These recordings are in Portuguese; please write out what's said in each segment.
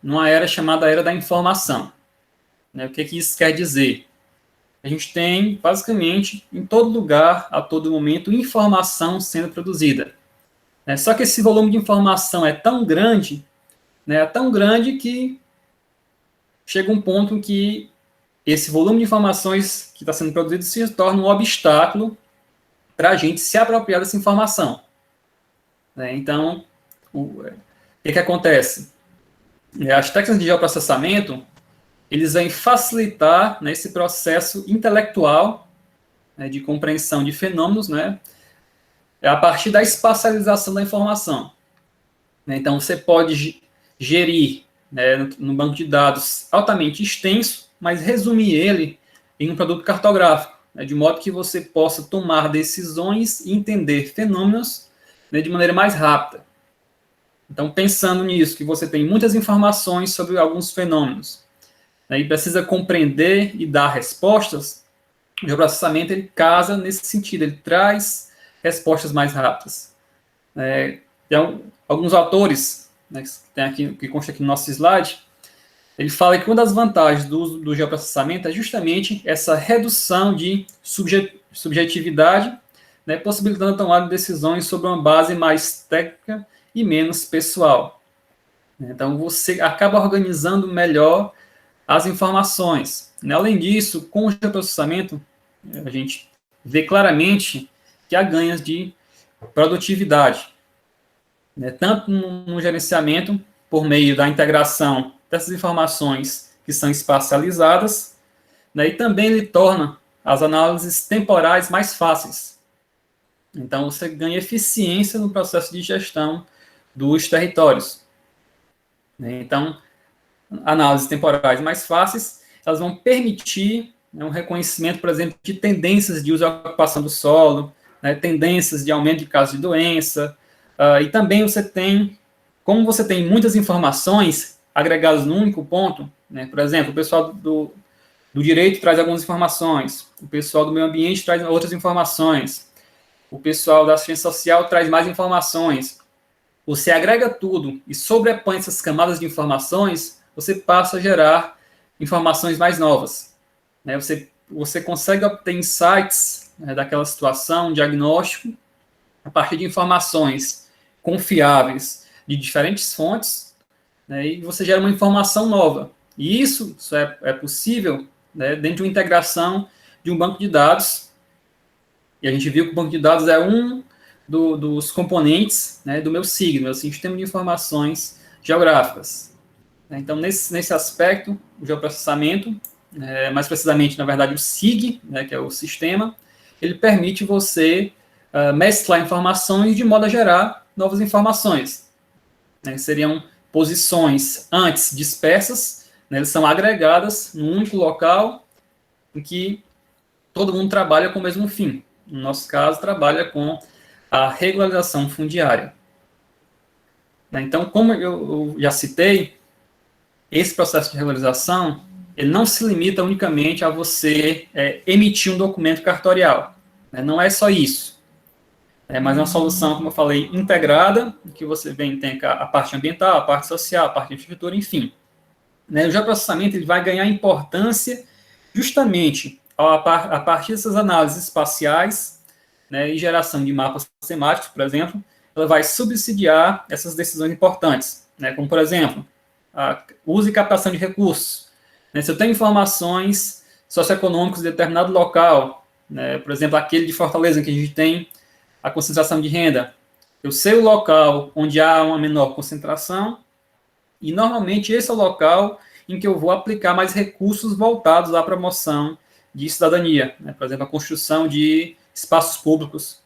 numa era chamada Era da Informação. Né? O que isso quer dizer? A gente tem, basicamente, em todo lugar, a todo momento, informação sendo produzida. Né? Só que esse volume de informação é tão grande, né, que chega um ponto em que esse volume de informações que está sendo produzido se torna um obstáculo para a gente se apropriar dessa informação. Né? Então, o que acontece? As técnicas de geoprocessamento, eles vêm facilitar, né, esse processo intelectual, né, de compreensão de fenômenos, né, a partir da espacialização da informação. Então, você pode gerir, né, no banco de dados altamente extenso, mas resumir ele em um produto cartográfico, né, de modo que você possa tomar decisões e entender fenômenos, né, de maneira mais rápida. Então, pensando nisso, que você tem muitas informações sobre alguns fenômenos, né, e precisa compreender e dar respostas, o geoprocessamento ele casa nesse sentido, ele traz respostas mais rápidas. Tem alguns autores, né, que tem aqui, que consta aqui no nosso slide, ele fala que uma das vantagens do uso do geoprocessamento é justamente essa redução de subjetividade, né, possibilitando a tomada de decisões sobre uma base mais técnica e menos pessoal. Então, você acaba organizando melhor as informações. Além disso, com o geoprocessamento, a gente vê claramente que há ganhos de produtividade, né, tanto no gerenciamento, por meio da integração dessas informações que são espacializadas, né, e também ele torna as análises temporais mais fáceis. Então, você ganha eficiência no processo de gestão dos territórios. Então, análises temporais mais fáceis, elas vão permitir, né, um reconhecimento, por exemplo, de tendências de uso e ocupação do solo, né, tendências de aumento de casos de doença, e também você tem, como você tem muitas informações agregadas num único ponto, né, por exemplo, o pessoal do direito traz algumas informações, o pessoal do meio ambiente traz outras informações, o pessoal da ciência social traz mais informações. Você agrega tudo e sobrepõe essas camadas de informações, você passa a gerar informações mais novas. Né? Você consegue obter insights, né, daquela situação, um diagnóstico, a partir de informações confiáveis de diferentes fontes, né, e você gera uma informação nova. E isso é possível, né, dentro de uma integração de um banco de dados. E a gente viu que o banco de dados é um dos componentes, né, do meu SIG, meu Sistema de Informações Geográficas. Então, nesse aspecto, o geoprocessamento, mais precisamente, na verdade, o SIG, né, que é o sistema, ele permite você mesclar informações de modo a gerar novas informações. Né, seriam posições antes dispersas, né, elas são agregadas num único local em que todo mundo trabalha com o mesmo fim. No nosso caso, trabalha com a regularização fundiária. Então, como eu já citei, esse processo de regularização, ele não se limita unicamente a você emitir um documento cartorial. Não é só isso. Mas é uma solução, como eu falei, integrada, que você tem a parte ambiental, a parte social, a parte de infraestrutura, enfim. O geoprocessamento ele vai ganhar importância justamente a partir dessas análises espaciais, né, e geração de mapas temáticos, por exemplo, ela vai subsidiar essas decisões importantes, né, como, por exemplo, uso e captação de recursos. Se eu tenho informações socioeconômicas de determinado local, né, por exemplo, aquele de Fortaleza, em que a gente tem a concentração de renda, eu sei o local onde há uma menor concentração, e normalmente esse é o local em que eu vou aplicar mais recursos voltados à promoção de cidadania, né? Por exemplo, a construção de espaços públicos,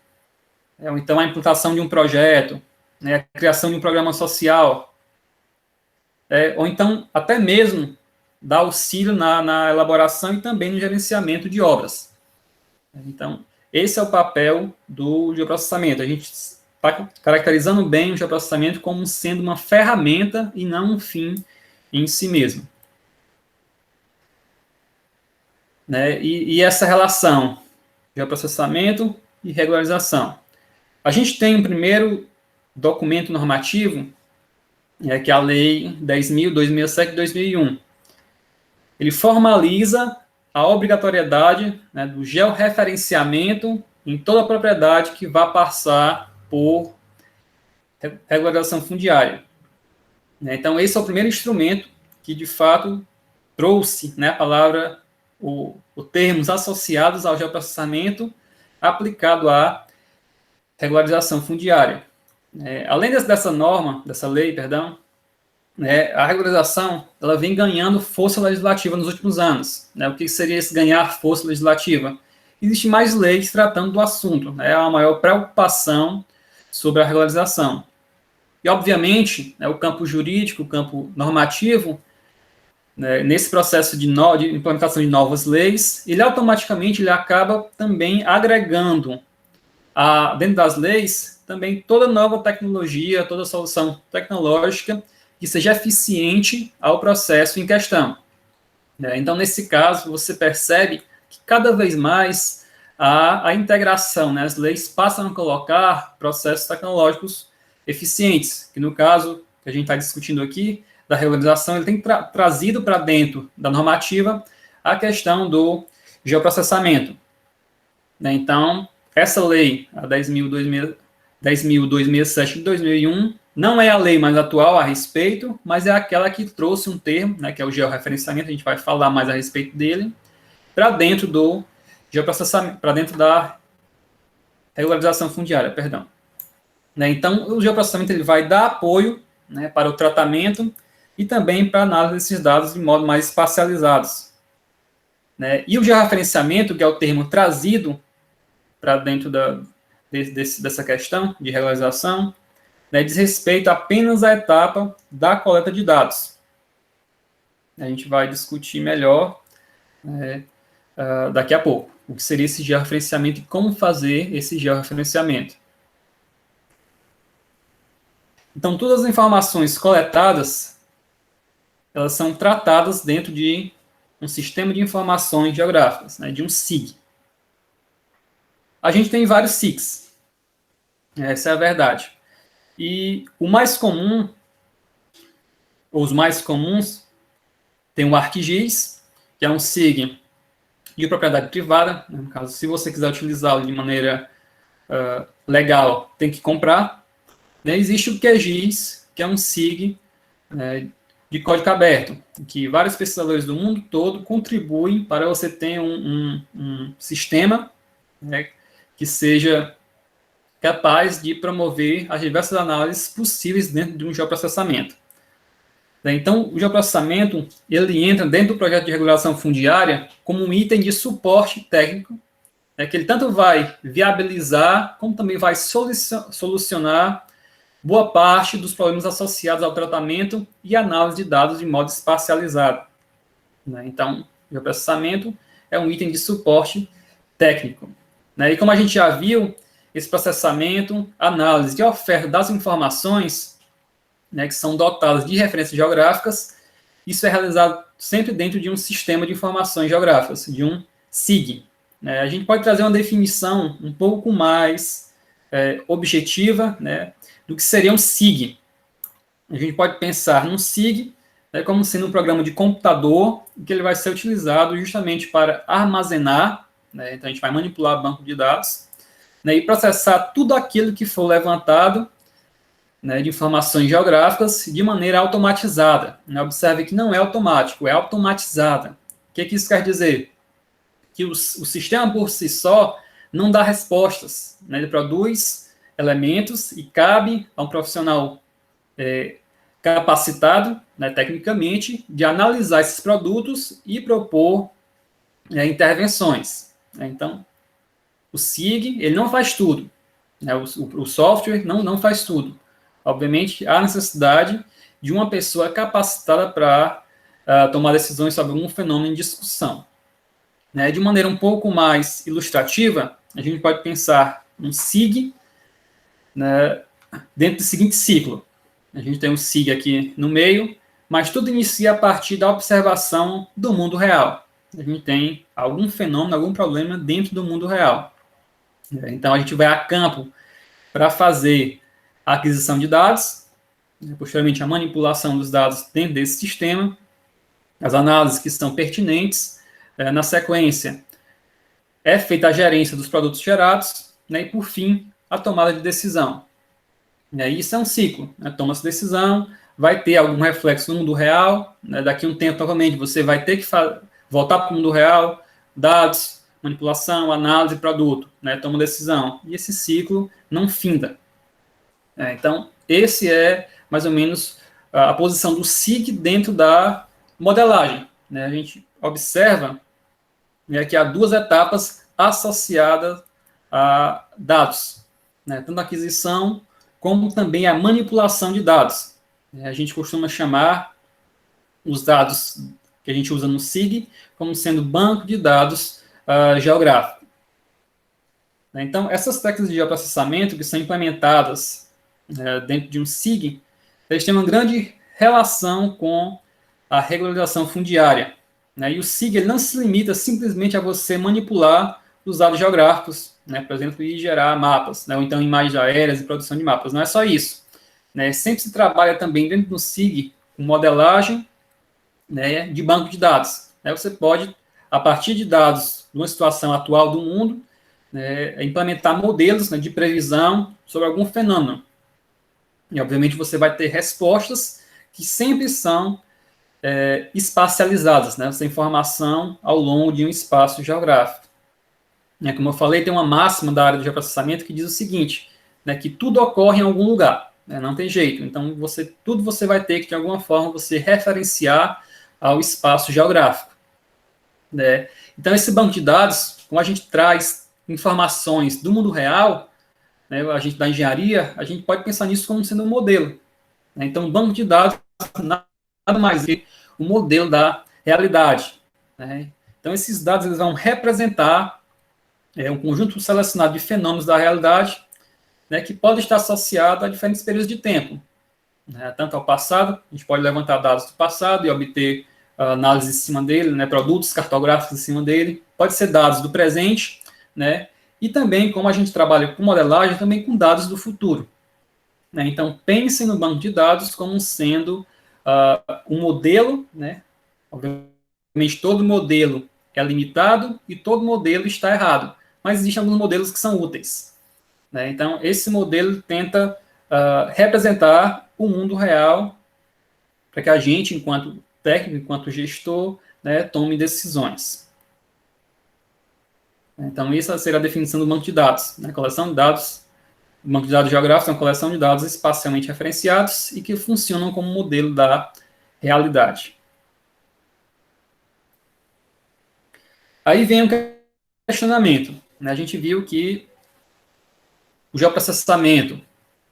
ou então a implantação de um projeto, né? A criação de um programa social, ou então até mesmo dar auxílio na elaboração e também no gerenciamento de obras. Então, esse é o papel do geoprocessamento. A gente está caracterizando bem o geoprocessamento como sendo uma ferramenta e não um fim em si mesmo. E essa relação geoprocessamento e regularização. A gente tem um primeiro documento normativo que é a Lei 10.000, 2007 e 2001. Ele formaliza a obrigatoriedade, né, do georreferenciamento em toda a propriedade que vá passar por regularização fundiária. Então, esse é o primeiro instrumento que, de fato, trouxe, né, a palavra, o termos associados ao geoprocessamento aplicado à regularização fundiária. Além dessa norma, dessa lei, perdão, a regularização ela vem ganhando força legislativa nos últimos anos. O que seria esse ganhar força legislativa? Existem mais leis tratando do assunto, há uma maior preocupação sobre a regularização. E, obviamente, o campo jurídico, o campo normativo, nesse processo de implementação de novas leis, ele automaticamente acaba também agregando, dentro das leis, também toda nova tecnologia, toda solução tecnológica que seja eficiente ao processo em questão. Então, nesse caso, você percebe que cada vez mais a integração, as leis passam a colocar processos tecnológicos eficientes, que no caso que a gente está discutindo aqui, da regularização, ele tem trazido para dentro da normativa a questão do geoprocessamento. Então, essa lei, a 10.267 de 2001, não é a lei mais atual a respeito, mas é aquela que trouxe um termo, que é o georreferenciamento, a gente vai falar mais a respeito dele, para dentro do geoprocessamento, para dentro da regularização fundiária, perdão. Então, o geoprocessamento ele vai dar apoio, para o tratamento e também para a análise desses dados de modo mais espacializados. E o georreferenciamento, que é o termo trazido para dentro dessa questão de regularização, diz respeito apenas à etapa da coleta de dados. A gente vai discutir melhor daqui a pouco o que seria esse georreferenciamento e como fazer esse georreferenciamento. Então, todas as informações coletadas, elas são tratadas dentro de um sistema de informações geográficas, de um SIG. A gente tem vários SIGs, essa é a verdade. E o mais comum, ou os mais comuns, tem o ArcGIS, que é um SIG de propriedade privada. No caso, se você quiser utilizá-lo de maneira legal, tem que comprar. Existe o QGIS, que é um SIG de código aberto, que vários pesquisadores do mundo todo contribuem para você ter um sistema que seja capaz de promover as diversas análises possíveis dentro de um geoprocessamento. Então, o geoprocessamento ele entra dentro do projeto de regulação fundiária como um item de suporte técnico, que ele tanto vai viabilizar, como também vai solucionar boa parte dos problemas associados ao tratamento e análise de dados de modo espacializado. Então, o geoprocessamento é um item de suporte técnico. E como a gente já viu, esse processamento, análise e oferta das informações, que são dotadas de referências geográficas, isso é realizado sempre dentro de um sistema de informações geográficas, de um SIG. A gente pode trazer uma definição um pouco mais objetiva, do que seria um SIG. A gente pode pensar num SIG como sendo um programa de computador que ele vai ser utilizado justamente para armazenar, então a gente vai manipular banco de dados, e processar tudo aquilo que for levantado de informações geográficas de maneira automatizada. Observe que não é automático, é automatizada. O que isso quer dizer? Que o sistema por si só não dá respostas. Ele produz elementos e cabe a um profissional capacitado, tecnicamente, de analisar esses produtos e propor intervenções. Então, o SIG, ele não faz tudo. O software não faz tudo. Obviamente, há necessidade de uma pessoa capacitada para tomar decisões sobre um fenômeno em discussão. De maneira um pouco mais ilustrativa, a gente pode pensar um SIG dentro do seguinte ciclo. A gente tem um SIG aqui no meio, mas tudo inicia a partir da observação do mundo real. A gente tem algum fenômeno, algum problema dentro do mundo real. Então, a gente vai a campo para fazer a aquisição de dados, posteriormente a manipulação dos dados dentro desse sistema, as análises que são pertinentes, na sequência é feita a gerência dos produtos gerados, né, e por fim a tomada de decisão. E isso é um ciclo, né? Toma-se decisão, vai ter algum reflexo no mundo real, né? Daqui a um tempo, novamente, você vai ter que voltar para o mundo real, dados, manipulação, análise, produto, né? Toma decisão. E esse ciclo não finda. Então, esse é mais ou menos a posição do SIG dentro da modelagem, né? A gente observa, né, que há duas etapas associadas a dados, né? Tanto a aquisição como também a manipulação de dados. A gente costuma chamar os dados que a gente usa no SIG como sendo banco de dados geográfico. Então, essas técnicas de geoprocessamento que são implementadas dentro de um SIG, eles têm uma grande relação com a regularização fundiária. E o SIG ele não se limita simplesmente a você manipular os dados geográficos, por exemplo, e gerar mapas, ou então imagens aéreas e produção de mapas. Não é só isso. Sempre se trabalha também dentro do SIG com modelagem de banco de dados. Você pode, a partir de dados de uma situação atual do mundo, implementar modelos de previsão sobre algum fenômeno. E, obviamente, você vai ter respostas que sempre são espacializadas, essa informação ao longo de um espaço geográfico. Como eu falei, tem uma máxima da área de geoprocessamento que diz o seguinte, que tudo ocorre em algum lugar, não tem jeito. Então, tudo você vai ter que, de alguma forma, você referenciar ao espaço geográfico. Então, esse banco de dados, como a gente traz informações do mundo real, a gente da engenharia, a gente pode pensar nisso como sendo um modelo. Então, o banco de dados nada mais é que o modelo da realidade. Então, esses dados eles vão representar um conjunto selecionado de fenômenos da realidade, que pode estar associado a diferentes períodos de tempo. Tanto ao passado, a gente pode levantar dados do passado e obter análise em cima dele, produtos cartográficos em cima dele. Pode ser dados do presente, e também, como a gente trabalha com modelagem, também com dados do futuro. Então, pensem no banco de dados como sendo um modelo, obviamente todo modelo é limitado e todo modelo está errado, mas existem alguns modelos que são úteis. Então, esse modelo tenta representar o mundo real para que a gente, enquanto técnico, enquanto gestor, tome decisões. Então, essa seria a definição do banco de dados. Coleção de dados, o banco de dados geográfico é uma coleção de dados espacialmente referenciados e que funcionam como modelo da realidade. Aí vem o questionamento. A gente viu que o geoprocessamento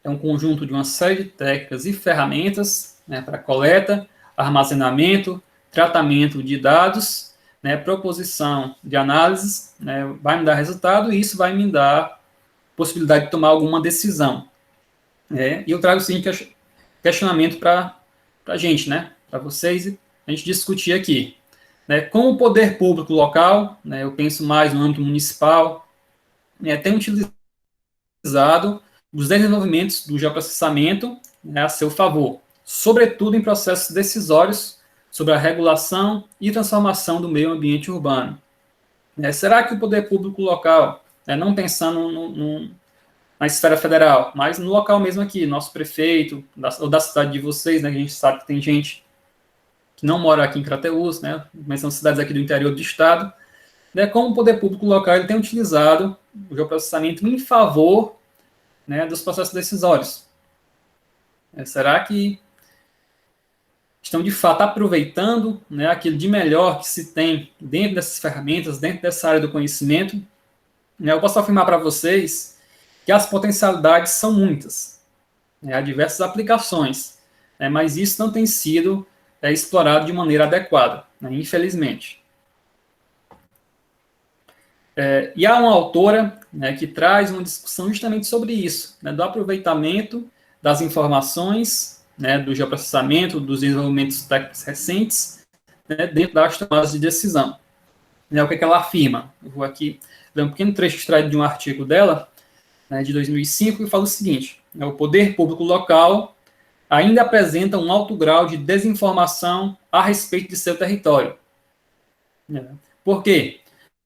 é um conjunto de uma série de técnicas e ferramentas para coleta, armazenamento, tratamento de dados, proposição de análises, vai me dar resultado e isso vai me dar possibilidade de tomar alguma decisão. E eu trago o seguinte questionamento para a gente, para vocês, a gente discutir aqui. Como o poder público local, eu penso mais no âmbito municipal, tem utilizado os desenvolvimentos do geoprocessamento a seu favor, sobretudo em processos decisórios sobre a regulação e transformação do meio ambiente urbano. Será que o poder público local, não pensando na esfera federal, mas no local mesmo aqui, nosso prefeito, ou da cidade de vocês, que a gente sabe que tem gente que não mora aqui em Crateús, mas são cidades aqui do interior do estado, como o poder público local ele tem utilizado o geoprocessamento em favor dos processos decisórios. Será que estão, de fato, aproveitando aquilo de melhor que se tem dentro dessas ferramentas, dentro dessa área do conhecimento? Eu posso afirmar para vocês que as potencialidades são muitas. Há diversas aplicações, mas isso não tem sido explorado de maneira adequada, infelizmente. E há uma autora que traz uma discussão justamente sobre isso, do aproveitamento das informações, do geoprocessamento, dos desenvolvimentos técnicos recentes, dentro das tomadas de decisão. O que ela afirma? Eu vou aqui ler um pequeno trecho extraído de um artigo dela, de 2005, que fala o seguinte: o poder público local ainda apresenta um alto grau de desinformação a respeito de seu território. Por quê?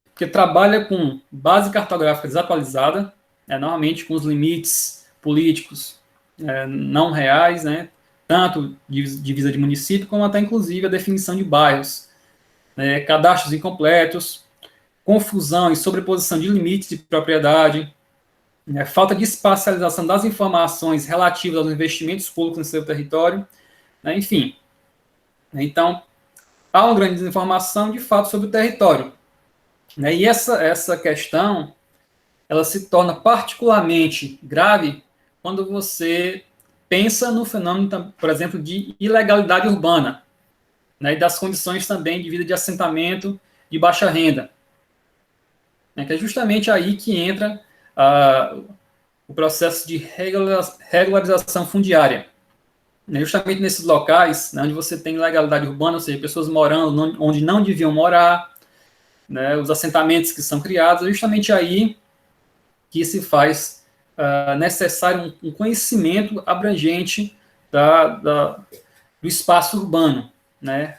Porque trabalha com base cartográfica desatualizada, normalmente com os limites políticos não reais, né, tanto de divisa de município, como até inclusive a definição de bairros, cadastros incompletos, confusão e sobreposição de limites de propriedade, falta de espacialização das informações relativas aos investimentos públicos no seu território, enfim. Então, há uma grande desinformação, de fato, sobre o território. E essa questão, ela se torna particularmente grave quando você pensa no fenômeno, por exemplo, de ilegalidade urbana, e das condições também de vida de assentamento de baixa renda. Que é justamente aí que entra o processo de regularização fundiária. Justamente nesses locais, onde você tem ilegalidade urbana, ou seja, pessoas morando onde não deviam morar, os assentamentos que são criados, é justamente aí que se faz necessário um conhecimento abrangente do espaço urbano.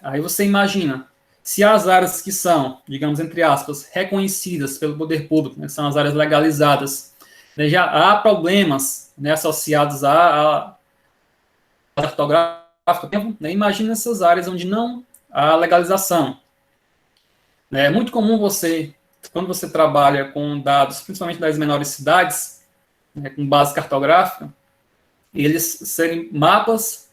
Aí você imagina, se as áreas que são, digamos, entre aspas, reconhecidas pelo poder público, são as áreas legalizadas, já há problemas associados à cartográfica, imagina essas áreas onde não há legalização. É muito comum quando você trabalha com dados, principalmente das menores cidades, com base cartográfica, eles serem mapas,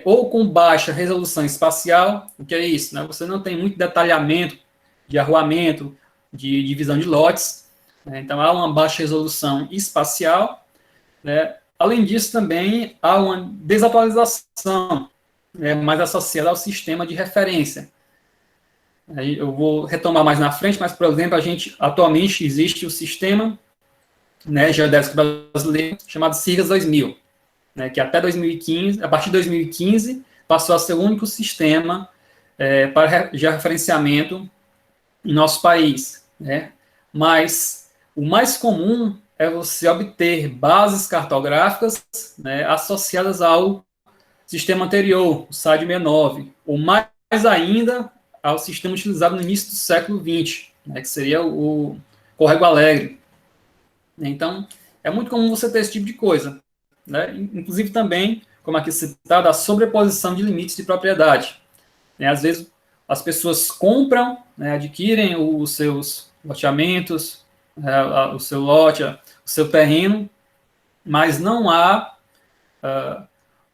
ou com baixa resolução espacial. O que é isso? Você não tem muito detalhamento de arruamento, de divisão de lotes, então há uma baixa resolução espacial. Além disso, também há uma desatualização, mais associada ao sistema de referência. Eu vou retomar mais na frente, mas, por exemplo, atualmente existe o sistema geodésico brasileiro chamado SIRGAS 2000, que até 2015, a partir de 2015, passou a ser o único sistema para georreferenciamento em nosso país. Mas o mais comum é você obter bases cartográficas associadas ao sistema anterior, o SAD 69, ou mais ainda ao sistema utilizado no início do século XX, que seria o Córrego Alegre. Então, é muito comum você ter esse tipo de coisa. Inclusive também, como aqui citado, a sobreposição de limites de propriedade. Às vezes, as pessoas compram, adquirem os seus loteamentos, o seu lote, o seu terreno, mas não há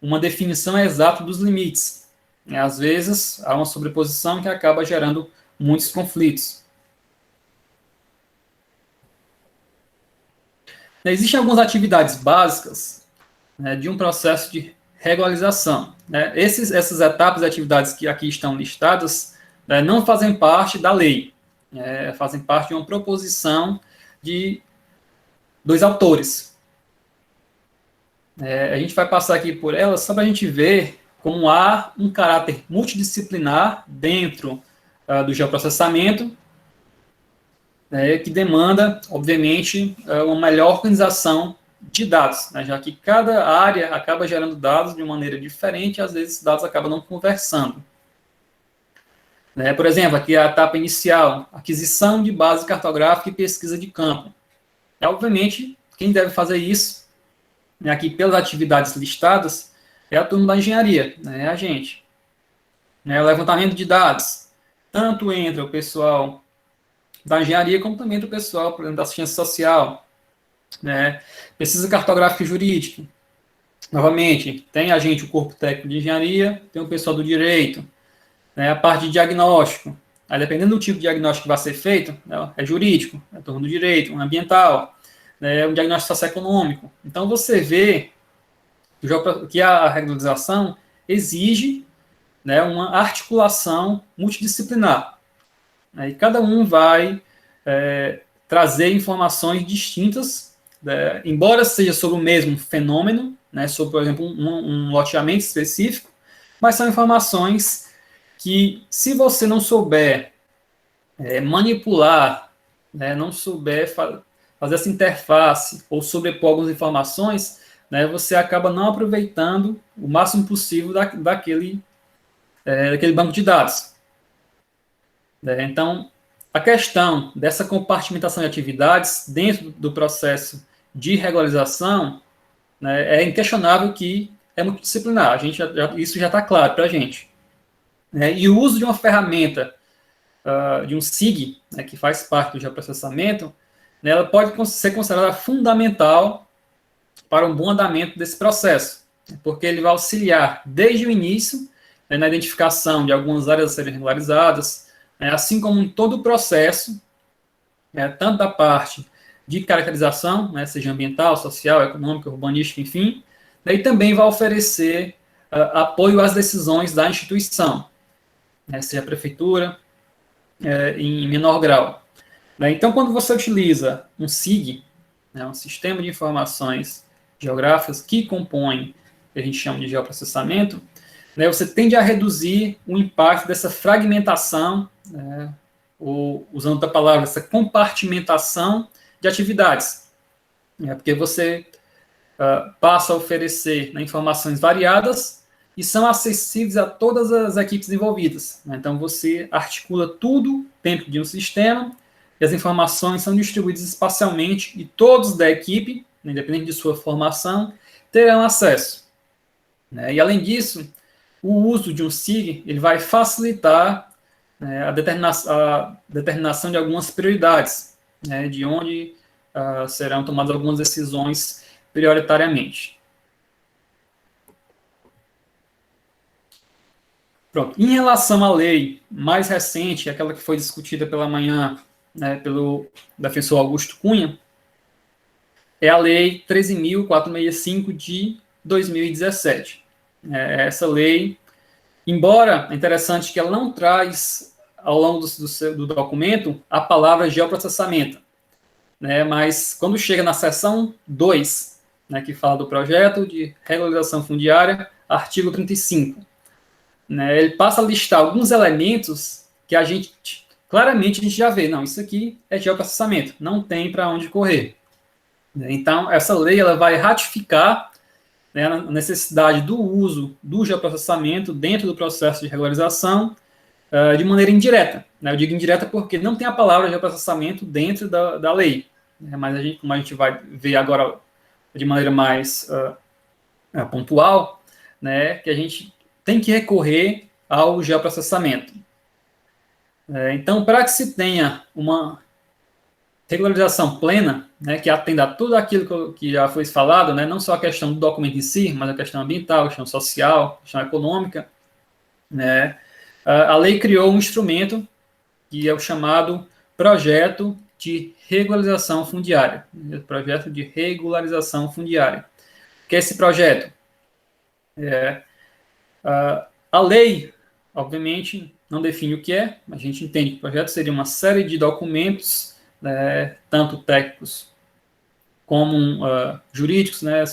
uma definição exata dos limites. Às vezes, há uma sobreposição que acaba gerando muitos conflitos. Existem algumas atividades básicas de um processo de regularização. Essas etapas e atividades que aqui estão listadas não fazem parte da lei, fazem parte de uma proposição de 2 autores. A gente vai passar aqui por elas só para a gente ver como há um caráter multidisciplinar dentro do geoprocessamento, que demanda, obviamente, uma melhor organização de dados, já que cada área acaba gerando dados de uma maneira diferente e, às vezes, os dados acabam não conversando. Por exemplo, aqui a etapa inicial, aquisição de base cartográfica e pesquisa de campo. Obviamente, quem deve fazer isso, aqui pelas atividades listadas, é a turma da engenharia, é a gente. O levantamento de dados, tanto entre o pessoal da engenharia, como também entre o pessoal, por exemplo, da ciência social, pesquisa cartográfica e jurídica. Novamente, tem a gente, o corpo técnico de engenharia, tem o pessoal do direito, a parte de diagnóstico. Aí, dependendo do tipo de diagnóstico que vai ser feito, é jurídico, é a turma do direito, um ambiental, um diagnóstico socioeconômico. Então, você vê que a regularização exige uma articulação multidisciplinar. E cada um vai trazer informações distintas, embora seja sobre o mesmo fenômeno, sobre, por exemplo, um loteamento específico, mas são informações que, se você não souber manipular, não souber fazer essa interface ou sobrepor algumas informações, né, você acaba não aproveitando o máximo possível daquele banco de dados. Então, a questão dessa compartimentação de atividades dentro do processo de regularização, né, é inquestionável que é multidisciplinar. Isso já está claro para a gente. E o uso de uma ferramenta, de um SIG, né, que faz parte do geoprocessamento, né, ela pode ser considerada fundamental para um bom andamento desse processo, porque ele vai auxiliar desde o início, né, na identificação de algumas áreas a serem regularizadas, assim como em todo o processo, tanto da parte de caracterização, né, seja ambiental, social, econômica, urbanística, enfim, e também vai oferecer apoio às decisões da instituição, né, seja a prefeitura, em menor grau. Então, quando você utiliza um SIG, né, um Sistema de Informações Geográficas, que compõe o que a gente chama de geoprocessamento, né, você tende a reduzir o impacto dessa fragmentação, né, ou, usando outra palavra, essa compartimentação de atividades. Porque você passa a oferecer, né, informações variadas e são acessíveis a todas as equipes envolvidas. Então, você articula tudo dentro de um sistema e as informações são distribuídas espacialmente e todos da equipe, independente de sua formação, terão acesso. E, além disso, o uso de um SIG ele vai facilitar a determinação de algumas prioridades, de onde serão tomadas algumas decisões prioritariamente. Pronto. Em relação à lei mais recente, aquela que foi discutida pela manhã, né, pelo defensor Augusto Cunha, é a Lei 13.465 de 2017. Essa lei, embora é interessante que ela não traz, ao longo do documento, a palavra geoprocessamento, né, mas quando chega na seção 2, né, que fala do projeto de regularização fundiária, artigo 35, né, ele passa a listar alguns elementos que claramente a gente já vê, não, isso aqui é geoprocessamento, não tem para onde correr. Então, essa lei ela vai ratificar, né, a necessidade do uso do geoprocessamento dentro do processo de regularização de maneira indireta. Né? Eu digo indireta porque não tem a palavra geoprocessamento dentro da lei, né? Mas como a gente vai ver agora de maneira mais pontual, né, que a gente tem que recorrer ao geoprocessamento. Então, para que se tenha uma regularização plena, né, que atenda a tudo aquilo que já foi falado, né, não só a questão do documento em si, mas a questão ambiental, a questão social, a questão econômica, né, a lei criou um instrumento que é o chamado Projeto de Regularização Fundiária. Projeto de Regularização Fundiária. O que é esse projeto? A lei, obviamente, não define o que é, mas a gente entende que o projeto seria uma série de documentos, tanto técnicos como jurídicos, né,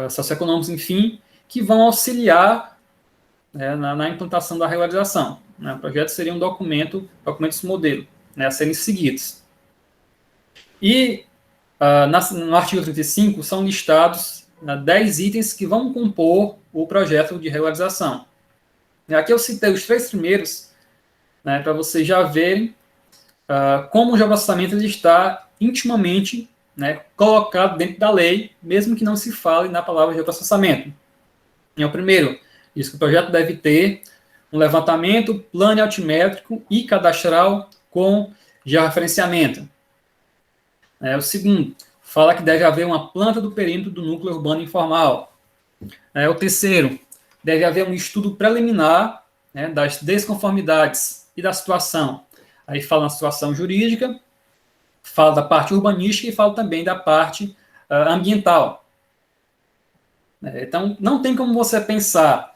socioeconômicos, enfim, que vão auxiliar na implantação da regularização. Né? O projeto seria um documentos modelo, né, a serem seguidos. E no artigo 35 são listados 10 itens que vão compor o projeto de regularização. Aqui eu citei os 3 primeiros, né, para vocês já verem como o geoprocessamento está intimamente, né, colocado dentro da lei, mesmo que não se fale na palavra geoprocessamento. O primeiro, diz que o projeto deve ter um levantamento plano-altimétrico e cadastral com georreferenciamento. O segundo, fala que deve haver uma planta do perímetro do núcleo urbano informal. O terceiro, deve haver um estudo preliminar, né, das desconformidades e da situação. Aí fala na situação jurídica, fala da parte urbanística e fala também da parte ambiental. Então, não tem como você pensar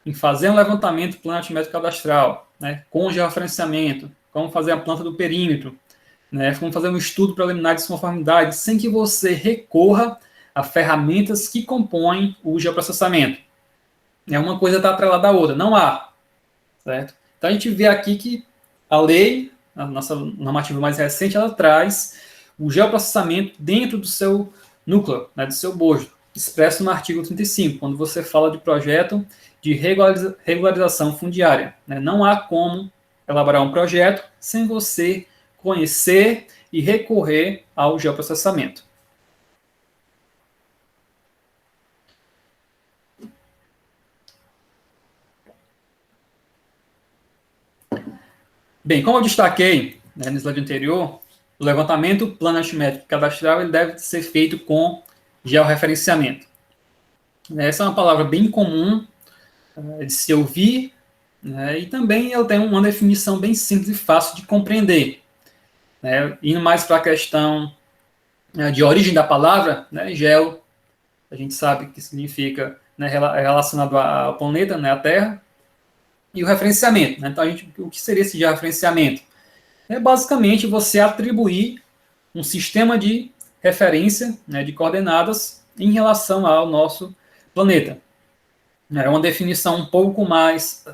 em fazer um levantamento plano-altimétrico cadastral, né, com georreferenciamento, como fazer a planta do perímetro, né, como fazer um estudo preliminar de desconformidade, sem que você recorra a ferramentas que compõem o geoprocessamento. Uma coisa está atrelada à outra, não há. Certo? Então, a gente vê aqui que a lei, a nossa normativa mais recente, ela traz o geoprocessamento dentro do seu núcleo, né, do seu bojo. expresso no artigo 35, quando você fala de projeto de regularização fundiária. Né? Não há como elaborar um projeto sem você conhecer e recorrer ao geoprocessamento. Bem, como eu destaquei, né, no slide anterior, o levantamento plano altimétrico cadastral ele deve ser feito com georreferenciamento. Essa é uma palavra bem comum de se ouvir, né, e também ela tem uma definição bem simples e fácil de compreender. Né, indo mais para a questão de origem da palavra, né, geo, a gente sabe que significa, né, relacionado ao planeta, né, a Terra, e o referenciamento. Né, então, o que seria esse georreferenciamento? É basicamente você atribuir um sistema de referência, né, de coordenadas em relação ao nosso planeta. É uma definição um pouco mais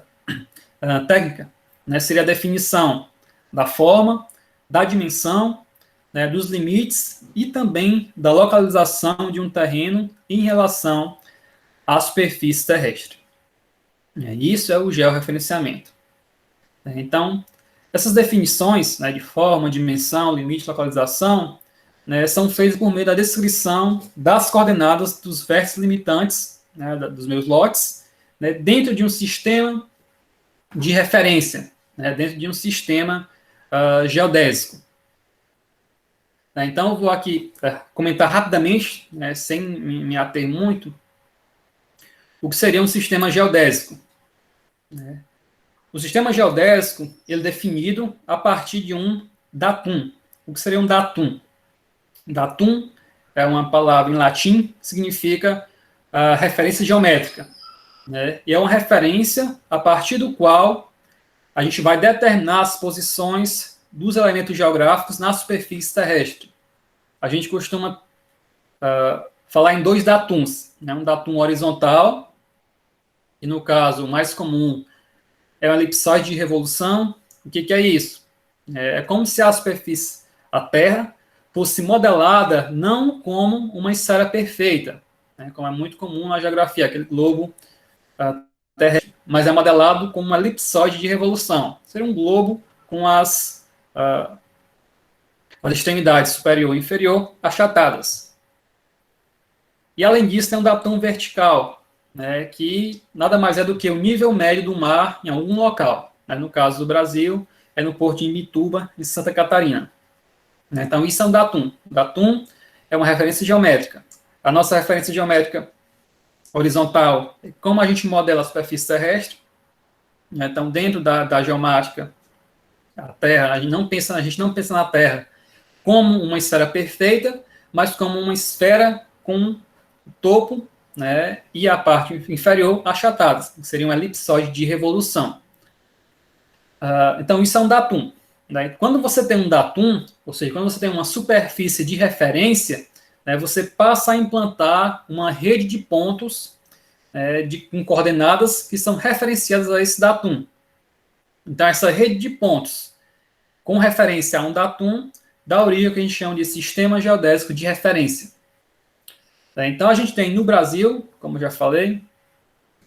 técnica, né, seria a definição da forma, da dimensão, né, dos limites e também da localização de um terreno em relação à superfície terrestre. Isso é o georreferenciamento. Então, essas definições, né, de forma, dimensão, limite, localização, né, são feitas por meio da descrição das coordenadas dos vértices limitantes, né, dos meus lotes, né, dentro de um sistema de referência, né, dentro de um sistema geodésico. Então, eu vou aqui comentar rapidamente, né, sem me ater muito, o que seria um sistema geodésico. Né? O sistema geodésico ele é definido a partir de um datum. O que seria um datum? Datum é uma palavra em latim que significa referência geométrica. Né? E é uma referência a partir do qual a gente vai determinar as posições dos elementos geográficos na superfície terrestre. A gente costuma falar em dois datums. Né? Um datum horizontal, e no caso o mais comum é uma elipsoide de revolução. O que é isso? É como se a superfície, a Terra, fosse modelada não como uma esfera perfeita, né, como é muito comum na geografia, aquele globo terrestre, mas é modelado como uma elipsoide de revolução. Seria um globo com as extremidades superior e inferior achatadas. E além disso, tem um datum vertical, né, que nada mais é do que o nível médio do mar em algum local. Né, no caso do Brasil, é no porto de Imbituba, em Santa Catarina. Né, então, isso é um datum. Datum é uma referência geométrica. A nossa referência geométrica horizontal é como a gente modela a superfície terrestre. Né, então, dentro da geomática, a Terra, a gente não pensa na Terra como uma esfera perfeita, mas como uma esfera com topo, né, e a parte inferior achatadas, que seria um elipsoide de revolução. Então, isso é um datum. Né? Quando você tem um datum, ou seja, quando você tem uma superfície de referência, né, você passa a implantar uma rede de pontos com coordenadas que são referenciadas a esse datum. Então, essa rede de pontos com referência a um datum dá origem ao que a gente chama de sistema geodésico de referência. Então, a gente tem no Brasil, como já falei,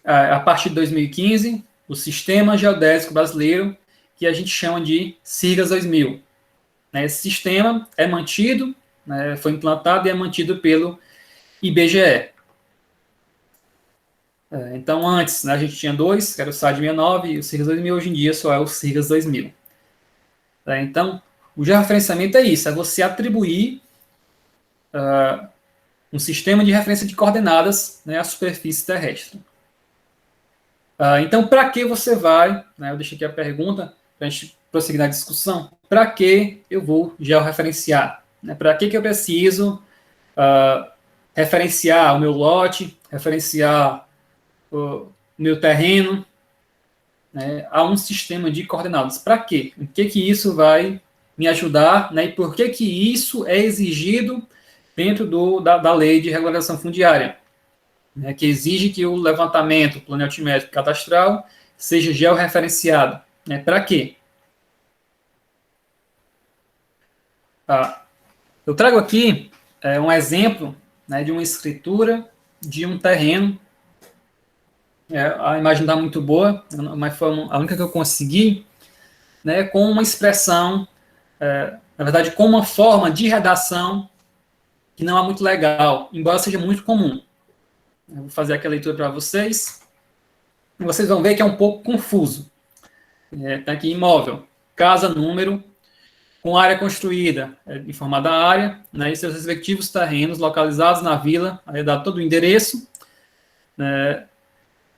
a partir de 2015, o Sistema Geodésico Brasileiro, que a gente chama de SIGAS 2000. Esse sistema é mantido, né, foi implantado e é mantido pelo IBGE. Então, antes, né, a gente tinha dois, que era o SAD 69 e o SIGAS 2000, hoje em dia só é o SIGAS 2000. Então, o georreferenciamento é isso, é você atribuir um sistema de referência de coordenadas, né, à superfície terrestre. Então, para que você vai, né, eu deixei aqui a pergunta, para a gente prosseguir na discussão, para que eu vou georreferenciar? Né, para que eu preciso referenciar o meu lote, referenciar o meu terreno, né, a um sistema de coordenadas? Para quê? O que isso vai me ajudar, né, e por que isso é exigido dentro da lei de regularização fundiária, né, que exige que o levantamento planimétrico cadastral seja georreferenciado. Né, para quê? Eu trago aqui um exemplo, né, de uma escritura de um terreno. A imagem não está muito boa, mas foi a única que eu consegui, né, com uma expressão, na verdade, com uma forma de redação que não é muito legal, embora seja muito comum. Eu vou fazer aqui a leitura para vocês. E vocês vão ver que é um pouco confuso. Está aqui imóvel, casa, número, com área construída, informada a área, né, e seus respectivos terrenos localizados na vila, aí dá todo o endereço, né,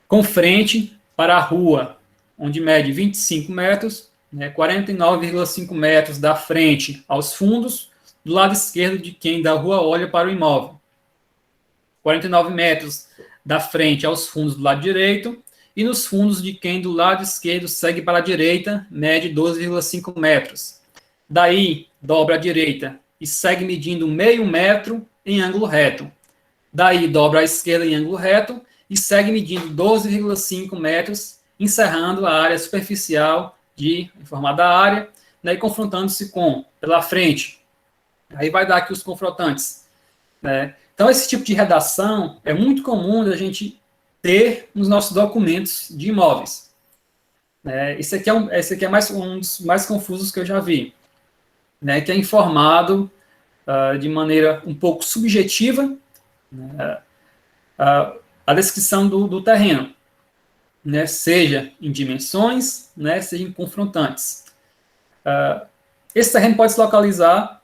com frente para a rua, onde mede 25 metros, né, 49,5 metros da frente aos fundos, do lado esquerdo de quem da rua olha para o imóvel. 49 metros da frente aos fundos do lado direito, e nos fundos de quem do lado esquerdo segue para a direita, mede 12,5 metros. Daí, dobra à direita e segue medindo meio metro em ângulo reto. Daí, dobra à esquerda em ângulo reto e segue medindo 12,5 metros, encerrando a área superficial de informada área, né, e confrontando-se com, pela frente. Aí vai dar aqui os confrontantes. Né? Então, esse tipo de redação é muito comum da gente ter nos nossos documentos de imóveis. Esse aqui é um dos mais confusos que eu já vi, né, que é informado de maneira um pouco subjetiva, né, a descrição do terreno, né, seja em dimensões, né, seja em confrontantes. Esse terreno pode se localizar,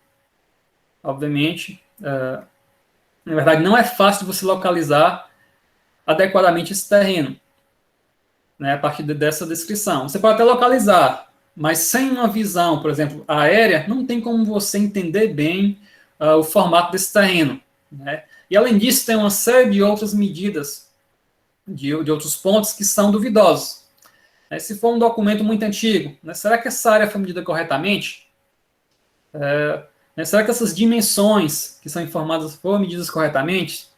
obviamente, na verdade, não é fácil de você localizar adequadamente esse terreno, né, a partir dessa descrição. Você pode até localizar, mas sem uma visão, por exemplo, aérea, não tem como você entender bem o formato desse terreno. Né? E, além disso, tem uma série de outras medidas, de outros pontos que são duvidosos. Se for um documento muito antigo, né, será que essa área foi medida corretamente? Será que essas dimensões que são informadas foram medidas corretamente?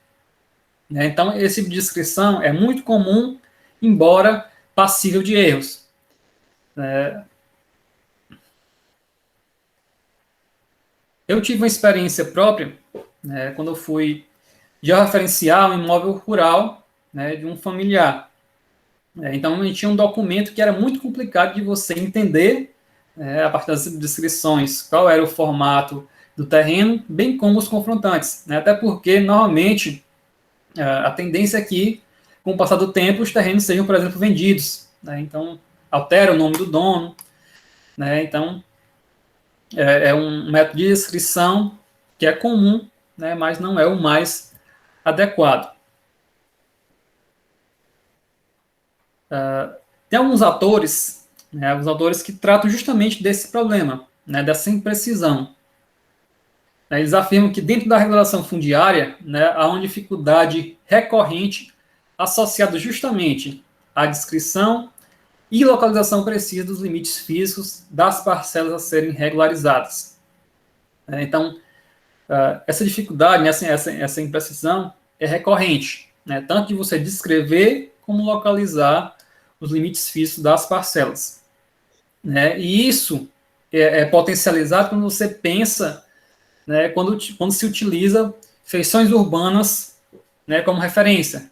Então, esse tipo de descrição é muito comum, embora passível de erros. Eu tive uma experiência própria, quando eu fui georreferenciar um imóvel rural, né, de um familiar. Então, a gente tinha um documento que era muito complicado de você entender, a partir das descrições, qual era o formato do terreno, bem como os confrontantes. Né, até porque, normalmente, a tendência é que, com o passar do tempo, os terrenos sejam, por exemplo, vendidos. Né, então, altera o nome do dono. Né, então, é um método de descrição que é comum, né, mas não é o mais adequado. Tem alguns autores que tratam justamente desse problema, né, dessa imprecisão. Eles afirmam que dentro da regulação fundiária, né, há uma dificuldade recorrente associada justamente à descrição e localização precisa dos limites físicos das parcelas a serem regularizadas. Então, essa dificuldade, né, essa imprecisão é recorrente, né, tanto de você descrever como localizar os limites físicos das parcelas. Né, e isso é potencializado quando você pensa, né, quando se utiliza feições urbanas, né, como referência.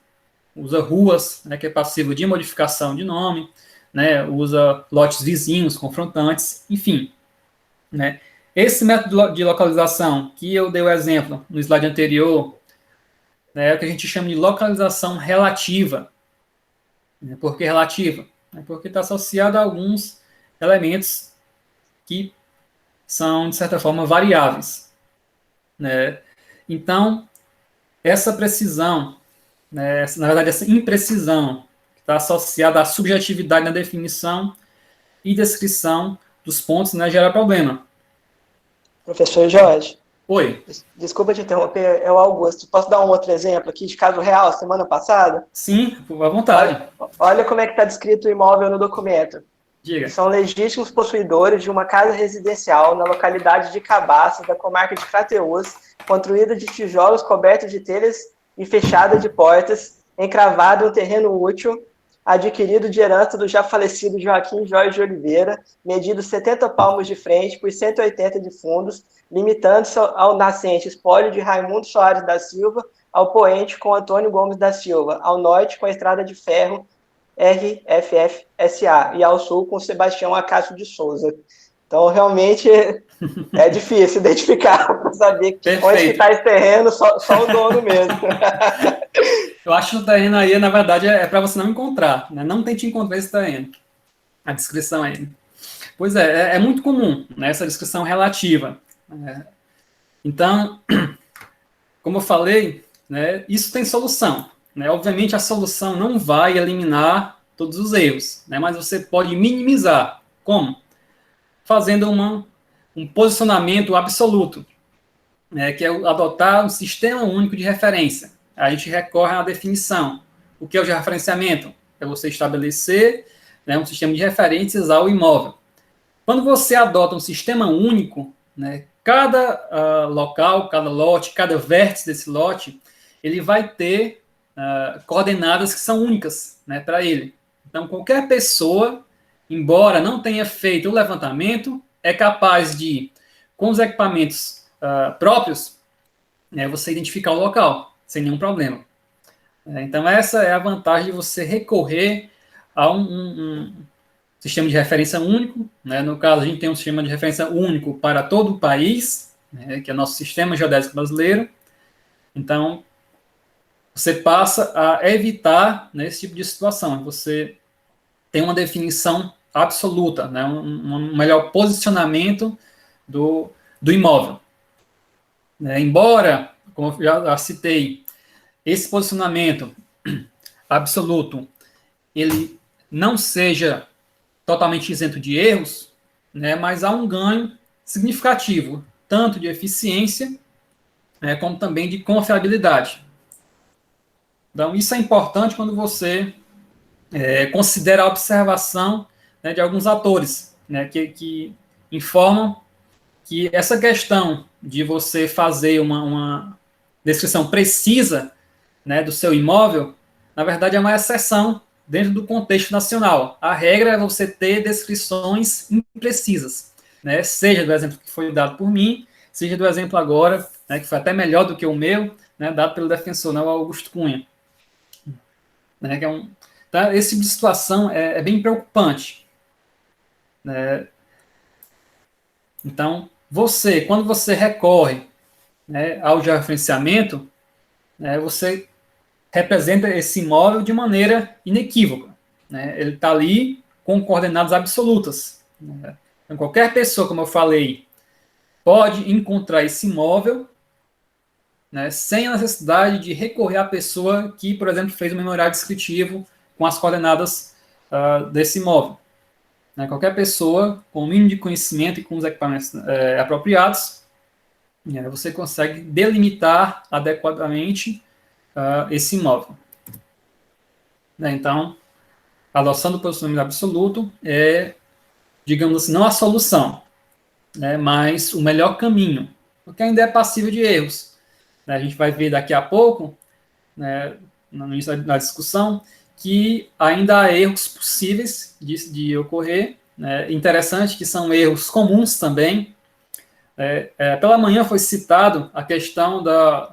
Usa ruas, né, que é passível de modificação de nome, né, usa lotes vizinhos, confrontantes, enfim. Né. Esse método de localização, que eu dei o exemplo no slide anterior, né, é o que a gente chama de localização relativa. Por que relativa? Porque está associado a alguns elementos que são, de certa forma, variáveis. Né? Então, essa precisão, né, na verdade, essa imprecisão, que está associada à subjetividade na definição e descrição dos pontos, né, gera problema. Professor Jorge. Oi. Desculpa te interromper, é o Augusto. Posso dar um outro exemplo aqui de caso real, semana passada? Sim, à vontade. Olha como é que está descrito o imóvel no documento. Diga. São legítimos possuidores de uma casa residencial na localidade de Cabaças, da comarca de Crateús, construída de tijolos coberta de telhas e fechada de portas, encravado em um terreno útil, adquirido de herança do já falecido Joaquim Jorge de Oliveira, medido 70 palmos de frente por 180 de fundos, limitando-se ao nascente espólio de Raimundo Soares da Silva, ao poente com Antônio Gomes da Silva, ao norte com a Estrada de Ferro RFFSA e ao sul com Sebastião Acácio de Souza. Então, realmente, é difícil identificar para saber onde que está esse terreno, só o dono mesmo. Eu acho que o terreno aí, na verdade, é para você não encontrar, né? Não tente encontrar esse terreno. A descrição aí. Pois é muito comum, né, essa descrição relativa. Então, como eu falei, né, isso tem solução. Né? Obviamente, a solução não vai eliminar todos os erros, né, mas você pode minimizar. Como? Fazendo um posicionamento absoluto, né, que é adotar um sistema único de referência. A gente recorre à definição. O que é o georreferenciamento? É você estabelecer, né, um sistema de referências ao imóvel. Quando você adota um sistema único, né, cada local, cada lote, cada vértice desse lote, ele vai ter coordenadas que são únicas, né, para ele. Então, qualquer pessoa, embora não tenha feito o levantamento, é capaz de, com os equipamentos próprios, né, você identificar o local, sem nenhum problema. Então, essa é a vantagem de você recorrer a um sistema de referência único, né? No caso, a gente tem um sistema de referência único para todo o país, né? Que é o nosso sistema geodésico brasileiro. Então, você passa a evitar, né, esse tipo de situação. Você tem uma definição absoluta, né? Um melhor posicionamento do imóvel. Embora, como eu já citei, esse posicionamento absoluto, ele não seja totalmente isento de erros, né, mas há um ganho significativo, tanto de eficiência, né, como também de confiabilidade. Então, isso é importante quando você considera a observação, né, de alguns atores, né, que informam que essa questão de você fazer uma descrição precisa, né, do seu imóvel, na verdade é uma exceção dentro do contexto nacional. A regra é você ter descrições imprecisas, né? Seja do exemplo que foi dado por mim, seja do exemplo agora, né, que foi até melhor do que o meu, né, dado pelo defensor, né, o Augusto Cunha. Né, que tá, esse tipo de situação é bem preocupante. Né? Então, quando você recorre, né, ao georreferenciamento, né, você representa esse imóvel de maneira inequívoca. Né? Ele está ali com coordenadas absolutas. Né? Então, qualquer pessoa, como eu falei, pode encontrar esse imóvel, né, sem a necessidade de recorrer à pessoa que, por exemplo, fez um memorial descritivo com as coordenadas desse imóvel. Né? Qualquer pessoa, com o mínimo de conhecimento e com os equipamentos apropriados, né, você consegue delimitar adequadamente esse imóvel. Né? Então, a adoção do posicionamento absoluto é, digamos assim, não a solução, né, mas o melhor caminho, porque ainda é passível de erros. Né? A gente vai ver daqui a pouco, né, no início da discussão, que ainda há erros possíveis de ocorrer. Né? Interessante que são erros comuns também. Pela manhã foi citado a questão da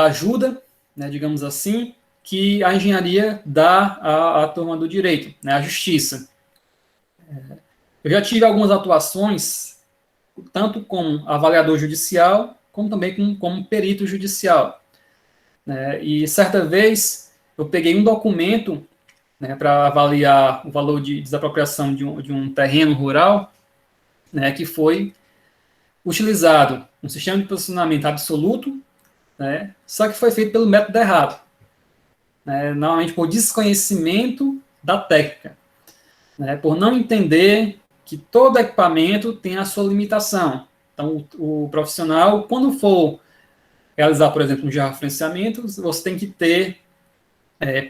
ajuda, né, digamos assim, que a engenharia dá à turma do direito, né, à justiça. Eu já tive algumas atuações, tanto como avaliador judicial, como também como perito judicial. Né, e certa vez eu peguei um documento, né, para avaliar o valor de desapropriação de um terreno rural, né, que foi utilizado um sistema de posicionamento absoluto, né, só que foi feito pelo método errado. Né, normalmente por desconhecimento da técnica, né, por não entender que todo equipamento tem a sua limitação. Então, o profissional, quando for realizar, por exemplo, um georreferenciamento, você tem que ter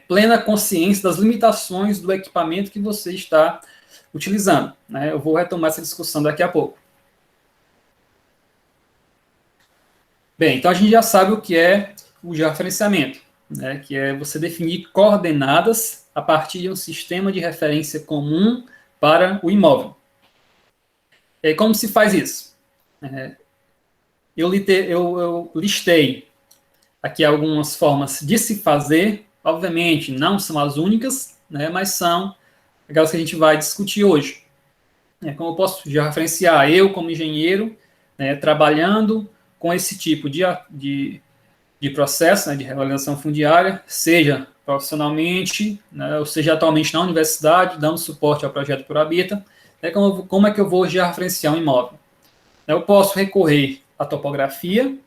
plena consciência das limitações do equipamento que você está utilizando. Né? Eu vou retomar essa discussão daqui a pouco. Bem, então a gente já sabe o que é o georreferenciamento, né? Que é você definir coordenadas a partir de um sistema de referência comum para o imóvel. E como se faz isso? Eu listei aqui algumas formas de se fazer. Obviamente, não são as únicas, né, mas são aquelas que a gente vai discutir hoje. Como eu posso já referenciar, eu como engenheiro, né, trabalhando com esse tipo de processo, né, de regularização fundiária, seja profissionalmente, né, ou seja atualmente na universidade, dando suporte ao projeto Por Habita, como é que eu vou já referenciar um imóvel? Eu posso recorrer à topografia,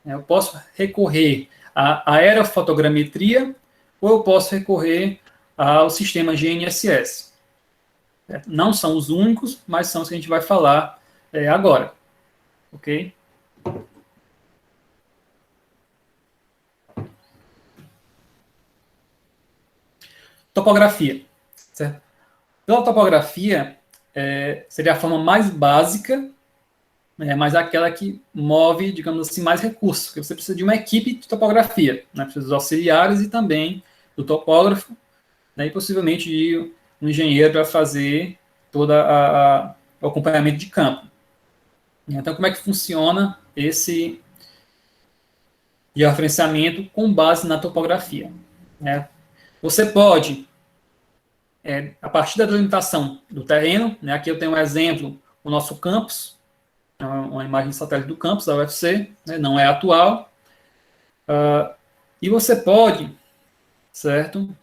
eu posso recorrer à aerofotogrametria, ou eu posso recorrer ao sistema GNSS. Não são os únicos, mas são os que a gente vai falar agora. Ok? Topografia. Certo? Então, a topografia seria a forma mais básica, mas aquela que move, digamos assim, mais recursos, porque você precisa de uma equipe de topografia, né? Precisa dos auxiliares e também do topógrafo, né? E possivelmente de um engenheiro para fazer todo o acompanhamento de campo. Então, como é que funciona esse georreferenciamento com base na topografia? Você pode, a partir da delimitação do terreno, né? Aqui eu tenho um exemplo, o nosso campus, uma imagem de satélite do campus da UFC, né, não é atual. E você pode, certo,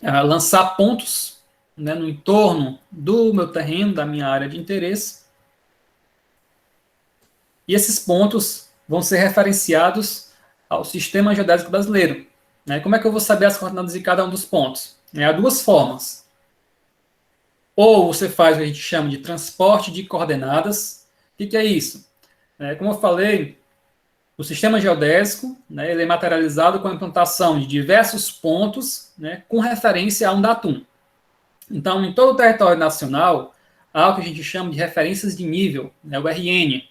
lançar pontos, né, no entorno do meu terreno, da minha área de interesse. E esses pontos vão ser referenciados ao Sistema Geodésico Brasileiro. Né? Como é que eu vou saber as coordenadas de cada um dos pontos? Há duas formas. Ou você faz o que a gente chama de transporte de coordenadas. O que é isso? Como eu falei, o sistema geodésico, né, ele é materializado com a implantação de diversos pontos, né, com referência a um datum. Então, em todo o território nacional, há o que a gente chama de referências de nível, né, o RN.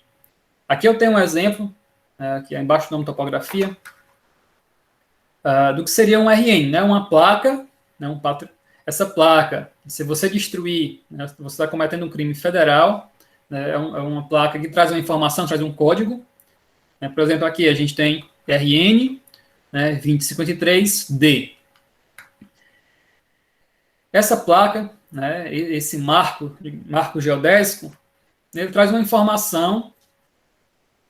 Aqui eu tenho um exemplo, aqui embaixo do nome topografia, do que seria um RN, né, uma placa, né, essa placa, se você destruir, né, você está cometendo um crime federal, né, é uma placa que traz uma informação, traz um código. Por exemplo, aqui a gente tem RN, né, 2053D. Essa placa, né, esse marco geodésico, ele traz uma informação